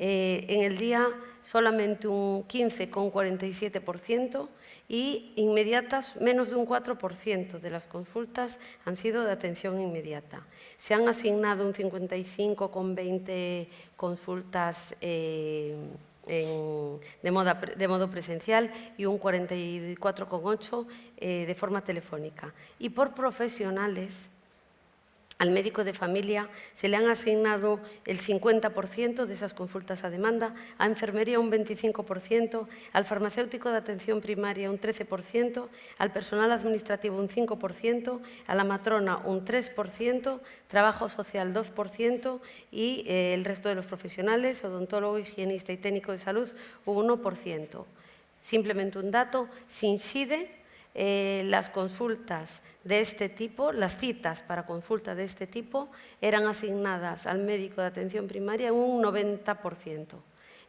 En el día solamente un 15,47%, y inmediatas, menos de un 4% de las consultas han sido de atención inmediata. Se han asignado un 55,20 consultas de modo presencial y un 44,8 de forma telefónica. Y por profesionales, al médico de familia se le han asignado el 50% de esas consultas a demanda, a enfermería un 25%, al farmacéutico de atención primaria un 13%, al personal administrativo un 5%, a la matrona un 3%, trabajo social 2% y el resto de los profesionales, odontólogo, higienista y técnico de salud, un 1%. Simplemente un dato, sin SIDE, las consultas de este tipo, las citas para consulta de este tipo, eran asignadas al médico de atención primaria un 90%.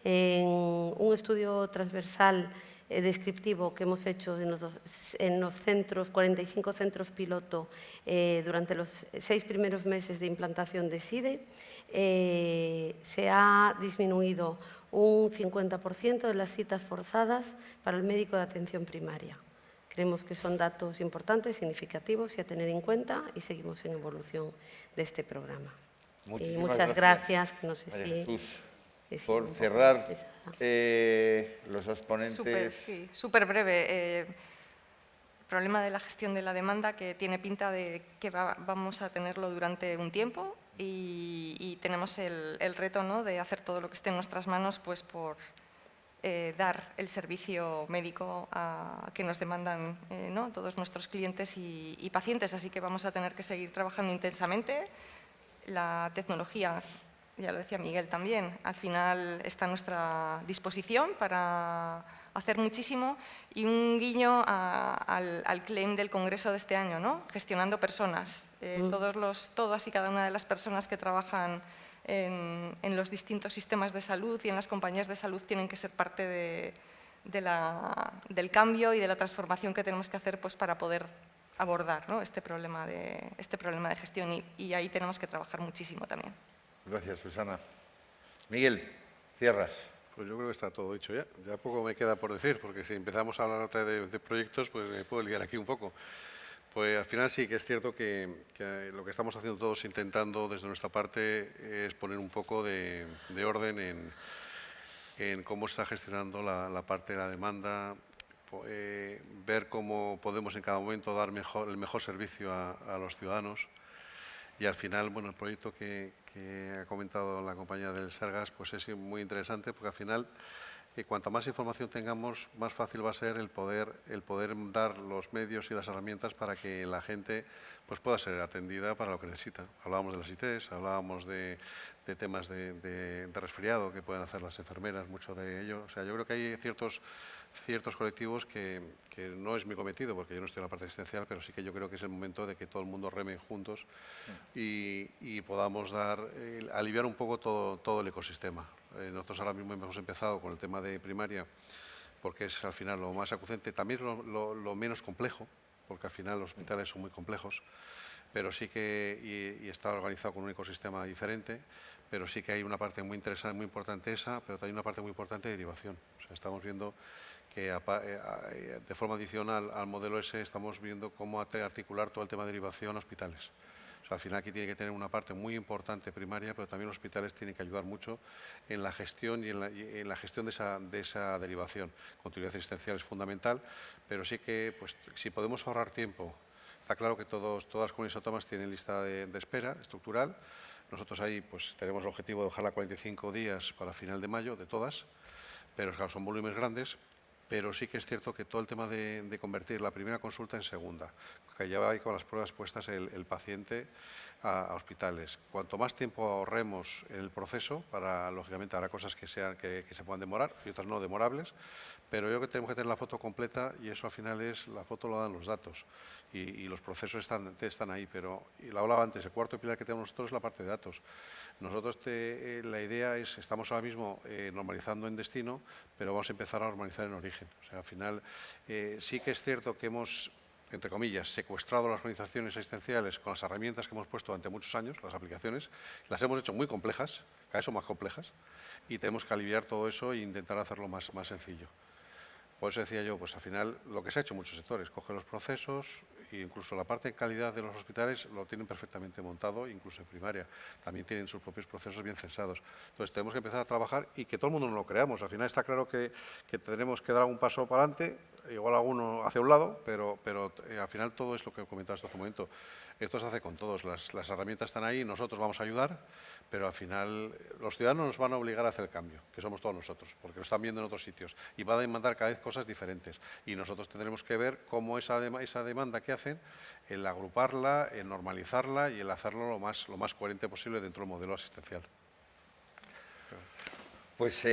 En un estudio transversal descriptivo que hemos hecho en los centros, 45 centros piloto, durante los 6 primeros meses de implantación de SIDE, se ha disminuido un 50% de las citas forzadas para el médico de atención primaria. Creemos que son datos importantes, significativos y a tener en cuenta, y seguimos en evolución de este programa. Y muchas gracias. No sé María si Jesús, por cerrar los dos ponentes. Súper breve. El problema de la gestión de la demanda, que tiene pinta de que vamos a tenerlo durante un tiempo, y tenemos el reto, ¿no?, de hacer todo lo que esté en nuestras manos, pues por dar el servicio médico que nos demandan ¿no?, todos nuestros clientes y pacientes. Así que vamos a tener que seguir trabajando intensamente. La tecnología, ya lo decía Miguel también, al final está a nuestra disposición para hacer muchísimo. Y un guiño al claim del Congreso de este año, ¿no?, gestionando personas. Todas y cada una de las personas que trabajan en los distintos sistemas de salud y en las compañías de salud tienen que ser parte del cambio y de la transformación que tenemos que hacer, pues, para poder abordar, ¿no?, este problema de gestión, y ahí tenemos que trabajar muchísimo también. Gracias, Susana. Miguel, cierras. Pues yo creo que está todo dicho ya. Ya poco me queda por decir, porque si empezamos a hablar otra vez de proyectos, pues me puedo liar aquí un poco. Pues al final sí que es cierto que lo que estamos haciendo todos, intentando desde nuestra parte, es poner un poco de orden en cómo está gestionando la parte de la demanda, ver cómo podemos en cada momento dar el mejor servicio a los ciudadanos. Y al final, bueno, el proyecto que ha comentado la compañía del Sergas, pues es muy interesante, porque al final, cuanta más información tengamos, más fácil va a ser el poder dar los medios y las herramientas para que la gente, pues, pueda ser atendida para lo que necesita. Hablábamos de las ITs, hablábamos de temas de resfriado que pueden hacer las enfermeras, mucho de ello. O sea, yo creo que hay ciertos colectivos que no es mi cometido, porque yo no estoy en la parte asistencial, pero sí que yo creo que es el momento de que todo el mundo reme juntos y podamos aliviar un poco todo el ecosistema. Nosotros ahora mismo hemos empezado con el tema de primaria, porque es al final lo más acuciente, también lo menos complejo, porque al final los hospitales son muy complejos, pero sí que, y está organizado con un ecosistema diferente, pero sí que hay una parte muy interesante, muy importante esa, pero también una parte muy importante de derivación. O sea, estamos viendo que de forma adicional al modelo ese estamos viendo cómo articular todo el tema de derivación a hospitales. O sea, al final aquí tiene que tener una parte muy importante primaria, pero también los hospitales tienen que ayudar mucho en la gestión y en la gestión de esa derivación. Continuidad asistencial es fundamental, pero sí que, pues, si podemos ahorrar tiempo, está claro que todas las comunidades autónomas tienen lista de espera estructural. Nosotros ahí, pues, tenemos el objetivo de dejarla 45 días para final de mayo, de todas, pero claro, son volúmenes grandes. Pero sí que es cierto que todo el tema de convertir la primera consulta en segunda, que lleva ahí con las pruebas puestas el paciente a hospitales. Cuanto más tiempo ahorremos en el proceso, lógicamente habrá cosas que se puedan demorar y otras no demorables, pero yo creo que tenemos que tener la foto completa, y eso al final la foto lo dan los datos y los procesos están ahí, pero, y lo hablaba antes, el cuarto pilar que tenemos nosotros es la parte de datos. Nosotros la idea es, estamos ahora mismo normalizando en destino, pero vamos a empezar a normalizar en origen. O sea, al final sí que es cierto que hemos, entre comillas, secuestrado las organizaciones asistenciales con las herramientas que hemos puesto durante muchos años, las aplicaciones, las hemos hecho muy complejas, cada vez son más complejas. y tenemos que aliviar todo eso e intentar hacerlo más sencillo. Por eso decía yo, pues al final lo que se ha hecho en muchos sectores, coge los procesos e incluso la parte de calidad de los hospitales lo tienen perfectamente montado, incluso en primaria. También tienen sus propios procesos bien censados. Entonces tenemos que empezar a trabajar y que todo el mundo nos lo creamos. Al final está claro que tenemos que dar un paso para adelante, igual alguno hacia un lado, pero al final todo es lo que comentabas hace un momento. Esto se hace con todos, las herramientas están ahí, nosotros vamos a ayudar, pero al final los ciudadanos nos van a obligar a hacer el cambio, que somos todos nosotros, porque lo están viendo en otros sitios y va a demandar cada vez cosas diferentes. Y nosotros tendremos que ver cómo esa demanda que hacen, el agruparla, el normalizarla y el hacerlo lo más coherente posible dentro del modelo asistencial. Pues,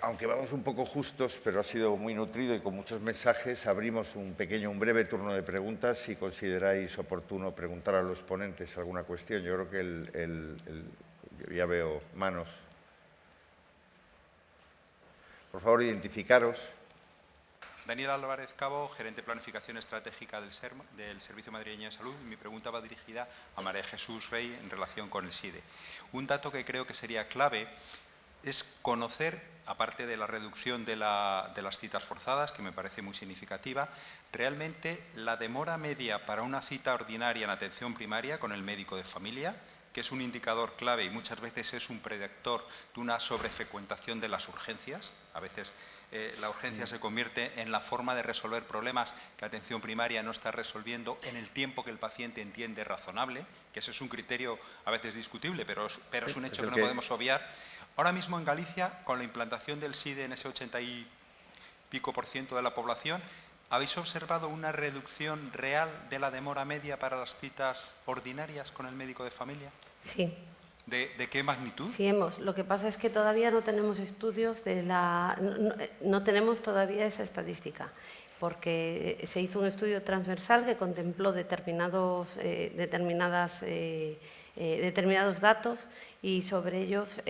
aunque vamos un poco justos, pero ha sido muy nutrido y con muchos mensajes, abrimos un breve turno de preguntas. Si consideráis oportuno preguntar a los ponentes alguna cuestión, yo creo que ya veo manos. Por favor, identificaros. Daniel Álvarez Cabo, gerente de Planificación Estratégica del Servicio Madrileño de Salud. Mi pregunta va dirigida a María Jesús Rey en relación con el SIDE. Un dato que creo que sería clave es conocer, aparte de la reducción de las citas forzadas, que me parece muy significativa, realmente la demora media para una cita ordinaria en atención primaria con el médico de familia, que es un indicador clave y muchas veces es un predictor de una sobrefrecuentación de las urgencias. A veces la urgencia se convierte en la forma de resolver problemas que atención primaria no está resolviendo en el tiempo que el paciente entiende razonable, que ese es un criterio a veces discutible, pero es un hecho que no podemos obviar. Ahora mismo en Galicia, con la implantación del SIDE en ese 80 y pico % de la población, ¿habéis observado una reducción real de la demora media para las citas ordinarias con el médico de familia? Sí. ¿De qué magnitud? Sí, lo que pasa es que todavía no tenemos estudios no tenemos todavía esa estadística, porque se hizo un estudio transversal que contempló determinados datos y sobre ellos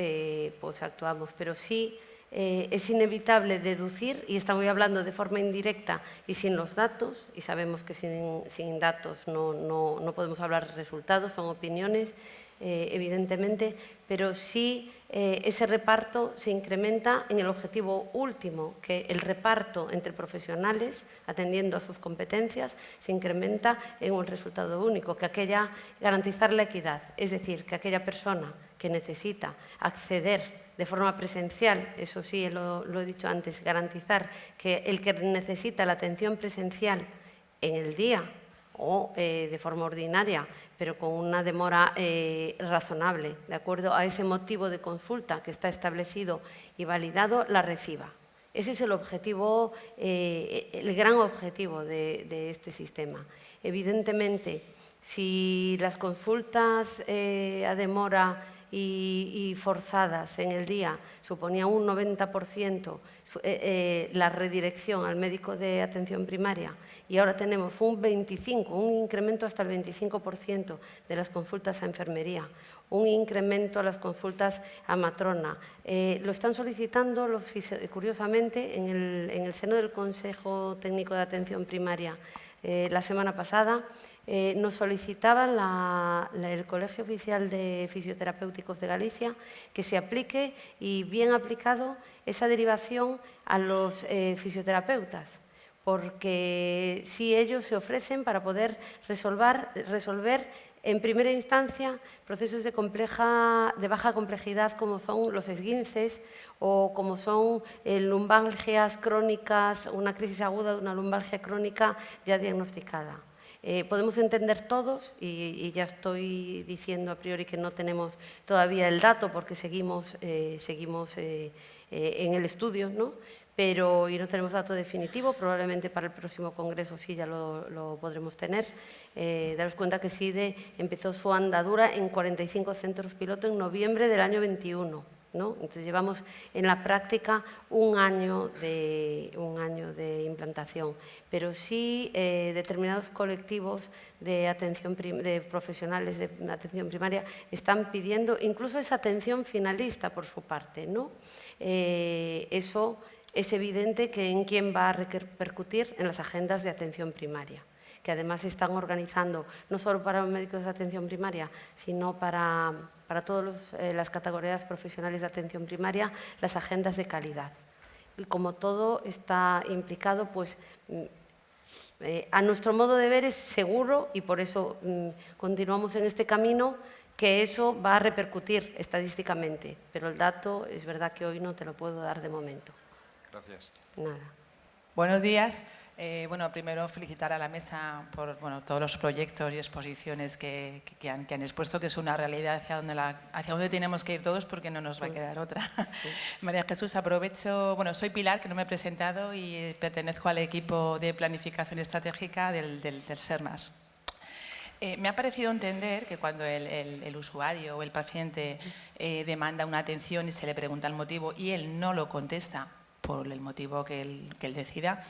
pues actuamos. Pero sí es inevitable deducir, y estamos hablando de forma indirecta y sin los datos, y sabemos que sin datos no podemos hablar de resultados, son opiniones, evidentemente, pero sí ese reparto se incrementa en el objetivo último, que el reparto entre profesionales, atendiendo a sus competencias, se incrementa en un resultado único, que garantizar la equidad, es decir, que aquella persona que necesita acceder de forma presencial, eso sí, lo he dicho antes, garantizar que el que necesita la atención presencial en el día o de forma ordinaria, pero con una demora razonable, de acuerdo a ese motivo de consulta que está establecido y validado, la reciba. Ese es el objetivo, el gran objetivo de este sistema. Evidentemente, si las consultas a demora y forzadas en el día suponían un 90% la redirección al médico de atención primaria, y ahora tenemos un incremento hasta el 25% de las consultas a enfermería, un incremento a las consultas a matrona. Lo están solicitando, curiosamente, en el seno del Consejo Técnico de Atención Primaria la semana pasada. Nos solicitaba el Colegio Oficial de Fisioterapéuticos de Galicia que se aplique, y bien aplicado, esa derivación a los fisioterapeutas, porque sí ellos se ofrecen para poder resolver en primera instancia procesos de baja complejidad como son los esguinces o como son lumbalgias crónicas, una crisis aguda de una lumbalgia crónica ya diagnosticada. Podemos entender todos, y ya estoy diciendo a priori que no tenemos todavía el dato porque seguimos en el estudio, ¿no? Y no tenemos dato definitivo, probablemente para el próximo congreso sí ya lo podremos tener. Daros cuenta que SIDE empezó su andadura en 45 centros piloto en noviembre del año 21. ¿no? Entonces llevamos en la práctica un año de implantación, pero sí determinados colectivos de profesionales de atención primaria están pidiendo incluso esa atención finalista por su parte, ¿no? Eso es evidente que en quién va a repercutir en las agendas de atención primaria, que además se están organizando no solo para los médicos de atención primaria, sino para todas las categorías profesionales de atención primaria, las agendas de calidad. Y como todo está implicado, pues a nuestro modo de ver es seguro, y por eso continuamos en este camino, que eso va a repercutir estadísticamente, pero el dato es verdad que hoy no te lo puedo dar de momento. Gracias. Nada. Buenos días. Bueno, primero felicitar a la mesa por todos los proyectos y exposiciones que han expuesto, que es una realidad hacia donde tenemos que ir todos, porque no nos va a quedar otra. María Jesús, aprovecho, soy Pilar, que no me he presentado, y pertenezco al equipo de planificación estratégica del SERMAS. Me ha parecido entender que cuando el usuario o el paciente demanda una atención y se le pregunta el motivo y él no lo contesta por el motivo que él decida,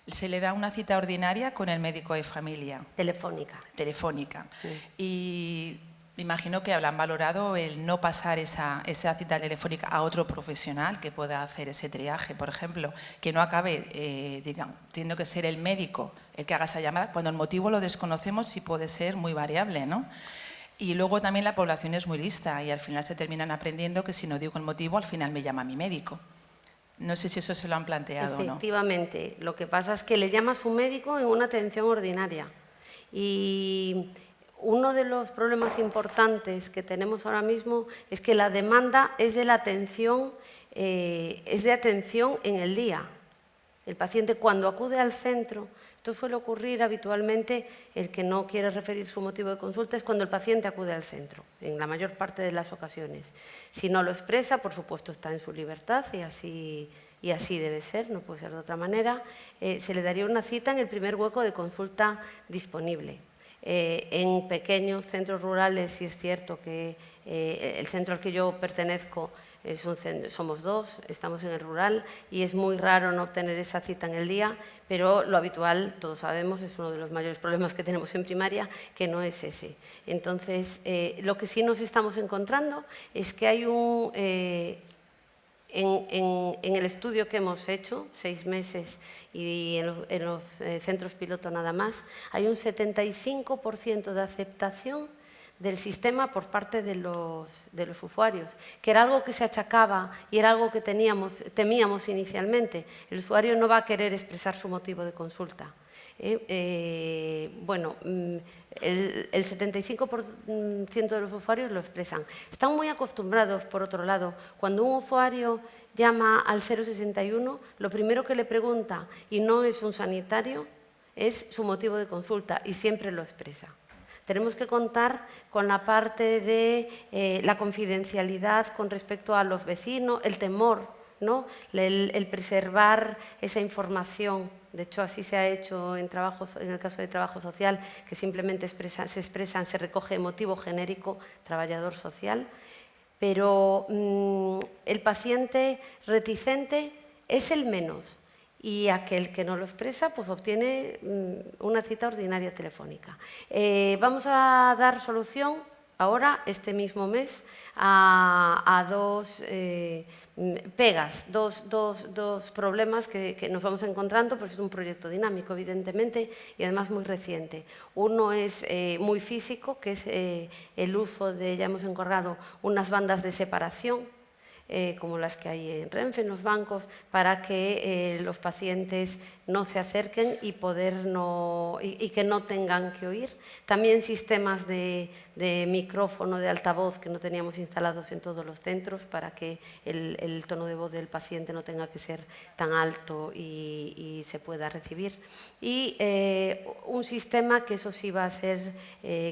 se le da una cita ordinaria con el médico de familia. Telefónica. Telefónica. Sí. Y me imagino que habrán valorado el no pasar esa cita telefónica a otro profesional que pueda hacer ese triaje, por ejemplo, que no acabe, teniendo que ser el médico el que haga esa llamada, cuando el motivo lo desconocemos y puede ser muy variable, ¿no? Y luego también la población es muy lista y al final se terminan aprendiendo que si no digo el motivo, al final me llama mi médico. No sé si eso se lo han planteado o no. Efectivamente, lo que pasa es que le llama a su médico en una atención ordinaria. Y uno de los problemas importantes que tenemos ahora mismo es que la demanda es de atención en el día. El paciente, cuando acude al centro, esto suele ocurrir habitualmente, el que no quiere referir su motivo de consulta es cuando el paciente acude al centro, en la mayor parte de las ocasiones. Si no lo expresa, por supuesto está en su libertad y así debe ser, no puede ser de otra manera, se le daría una cita en el primer hueco de consulta disponible. En pequeños centros rurales sí es cierto que el centro al que yo pertenezco somos dos, estamos en el rural y es muy raro no obtener esa cita en el día, pero lo habitual, todos sabemos, es uno de los mayores problemas que tenemos en primaria, que no es ese. Entonces, lo que sí nos estamos encontrando es que hay en el estudio que hemos hecho, 6 meses, y en los centros piloto nada más, hay un 75% de aceptación del sistema por parte de los usuarios, que era algo que se achacaba y era algo que temíamos inicialmente. El usuario no va a querer expresar su motivo de consulta. El 75% de los usuarios lo expresan. Están muy acostumbrados, por otro lado, cuando un usuario llama al 061, lo primero que le pregunta, y no es un sanitario, es su motivo de consulta y siempre lo expresa. Tenemos que contar con la parte de la confidencialidad con respecto a los vecinos, el temor, ¿no? El preservar esa información. De hecho, así se ha hecho en el caso de trabajo social, que simplemente se recoge motivo genérico, trabajador social. Pero el paciente reticente es el menos. Y aquel que no lo expresa, pues obtiene una cita ordinaria telefónica. Vamos a dar solución ahora, este mismo mes, a dos pegas, dos problemas que nos vamos encontrando, porque es un proyecto dinámico, evidentemente, y además muy reciente. Uno es muy físico, que es el uso ya hemos encargado unas bandas de separación, como las que hay en Renfe, en los bancos, para que los pacientes no se acerquen y que no tengan que oír. También sistemas de micrófono, de altavoz, que no teníamos instalados en todos los centros, para que el tono de voz del paciente no tenga que ser tan alto y se pueda recibir. Y un sistema que eso sí va a ser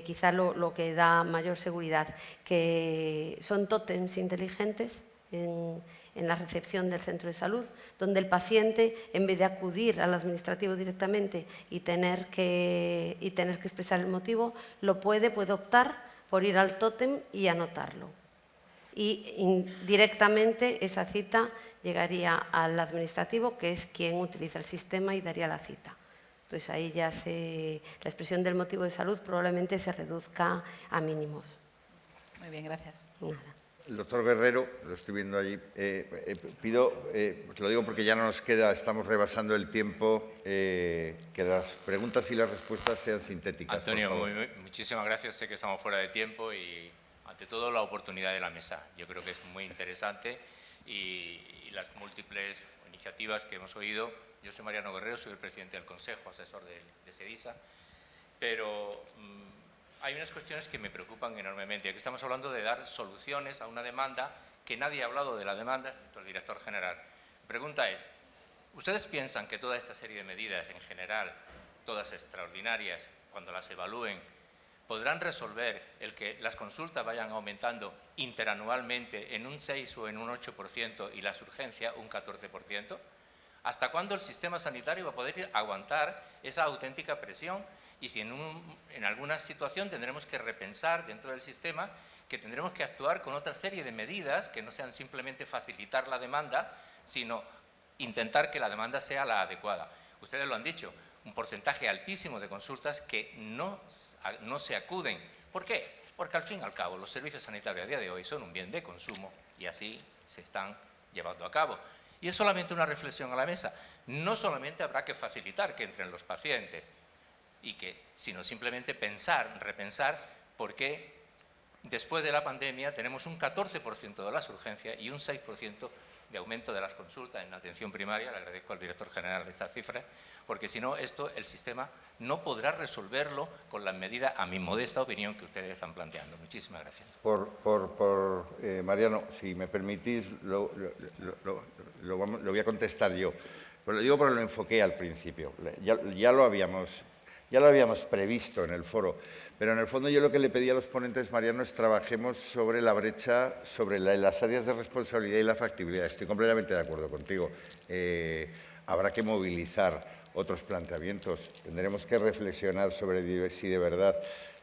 quizá lo que da mayor seguridad, que son tótems inteligentes, en la recepción del centro de salud, donde el paciente, en vez de acudir al administrativo directamente y tener que expresar el motivo, puede optar por ir al tótem y anotarlo. Y directamente esa cita llegaría al administrativo, que es quien utiliza el sistema y daría la cita. Entonces ahí ya la expresión del motivo de salud probablemente se reduzca a mínimos. Muy bien, gracias. Nada. El doctor Guerrero, lo estoy viendo allí, pido, lo digo porque ya no nos queda, estamos rebasando el tiempo, que las preguntas y las respuestas sean sintéticas. Antonio, muchísimas gracias, sé que estamos fuera de tiempo y ante todo la oportunidad de la mesa. Yo creo que es muy interesante y las múltiples iniciativas que hemos oído. Yo soy Mariano Guerrero, soy el presidente del Consejo Asesor de SEDISA, pero hay unas cuestiones que me preocupan enormemente. Aquí estamos hablando de dar soluciones a una demanda que nadie ha hablado de la demanda, excepto el director general. Mi pregunta es, ¿ustedes piensan que toda esta serie de medidas en general, todas extraordinarias, cuando las evalúen, podrán resolver el que las consultas vayan aumentando interanualmente en un 6 o en un 8% y las urgencias un 14%? ¿Hasta cuándo el sistema sanitario va a poder aguantar esa auténtica presión? Y si en alguna situación tendremos que repensar dentro del sistema, que tendremos que actuar con otra serie de medidas que no sean simplemente facilitar la demanda, sino intentar que la demanda sea la adecuada. Ustedes lo han dicho, un porcentaje altísimo de consultas que no se acuden. ¿Por qué? Porque al fin y al cabo los servicios sanitarios a día de hoy son un bien de consumo y así se están llevando a cabo. Y es solamente una reflexión a la mesa. No solamente habrá que facilitar que entren los pacientes, sino simplemente repensar por qué después de la pandemia tenemos un 14% de las urgencias y un 6% de aumento de las consultas en atención primaria. Le agradezco al director general esta cifra, porque si no, el sistema no podrá resolverlo con las medidas, a mi modesta opinión, que ustedes están planteando. Muchísimas gracias. Mariano, si me permitís, lo voy a contestar yo. Pues lo digo porque lo enfoqué al principio. Ya lo habíamos previsto en el foro, pero en el fondo yo lo que le pedí a los ponentes, Mariano, es trabajemos sobre la brecha, sobre las áreas de responsabilidad y la factibilidad. Estoy completamente de acuerdo contigo. Habrá que movilizar otros planteamientos. Tendremos que reflexionar sobre si de verdad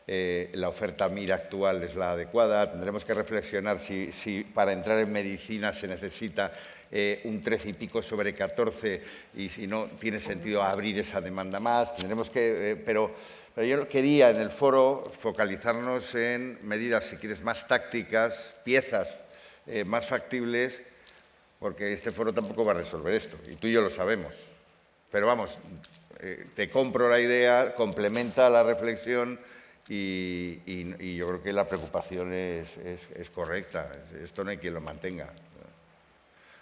la oferta MIR actual es la adecuada. Tendremos que reflexionar si para entrar en medicina se necesita un 13 y pico sobre 14 y si no tiene sentido abrir esa demanda más. Tendremos que, pero yo quería en el foro focalizarnos en medidas, si quieres, más tácticas, piezas más factibles, porque este foro tampoco va a resolver esto y tú y yo lo sabemos. Pero vamos, te compro la idea, complementa la reflexión y yo creo que la preocupación es correcta. Esto no hay quien lo mantenga.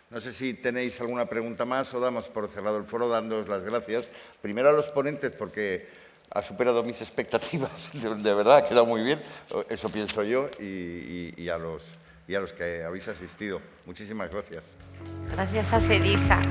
No sé si tenéis alguna pregunta más o damos por cerrado el foro dándoos las gracias. Primero a los ponentes porque ha superado mis expectativas, de verdad, ha quedado muy bien, eso pienso yo, y a los que habéis asistido. Muchísimas gracias. Gracias a SEDISA.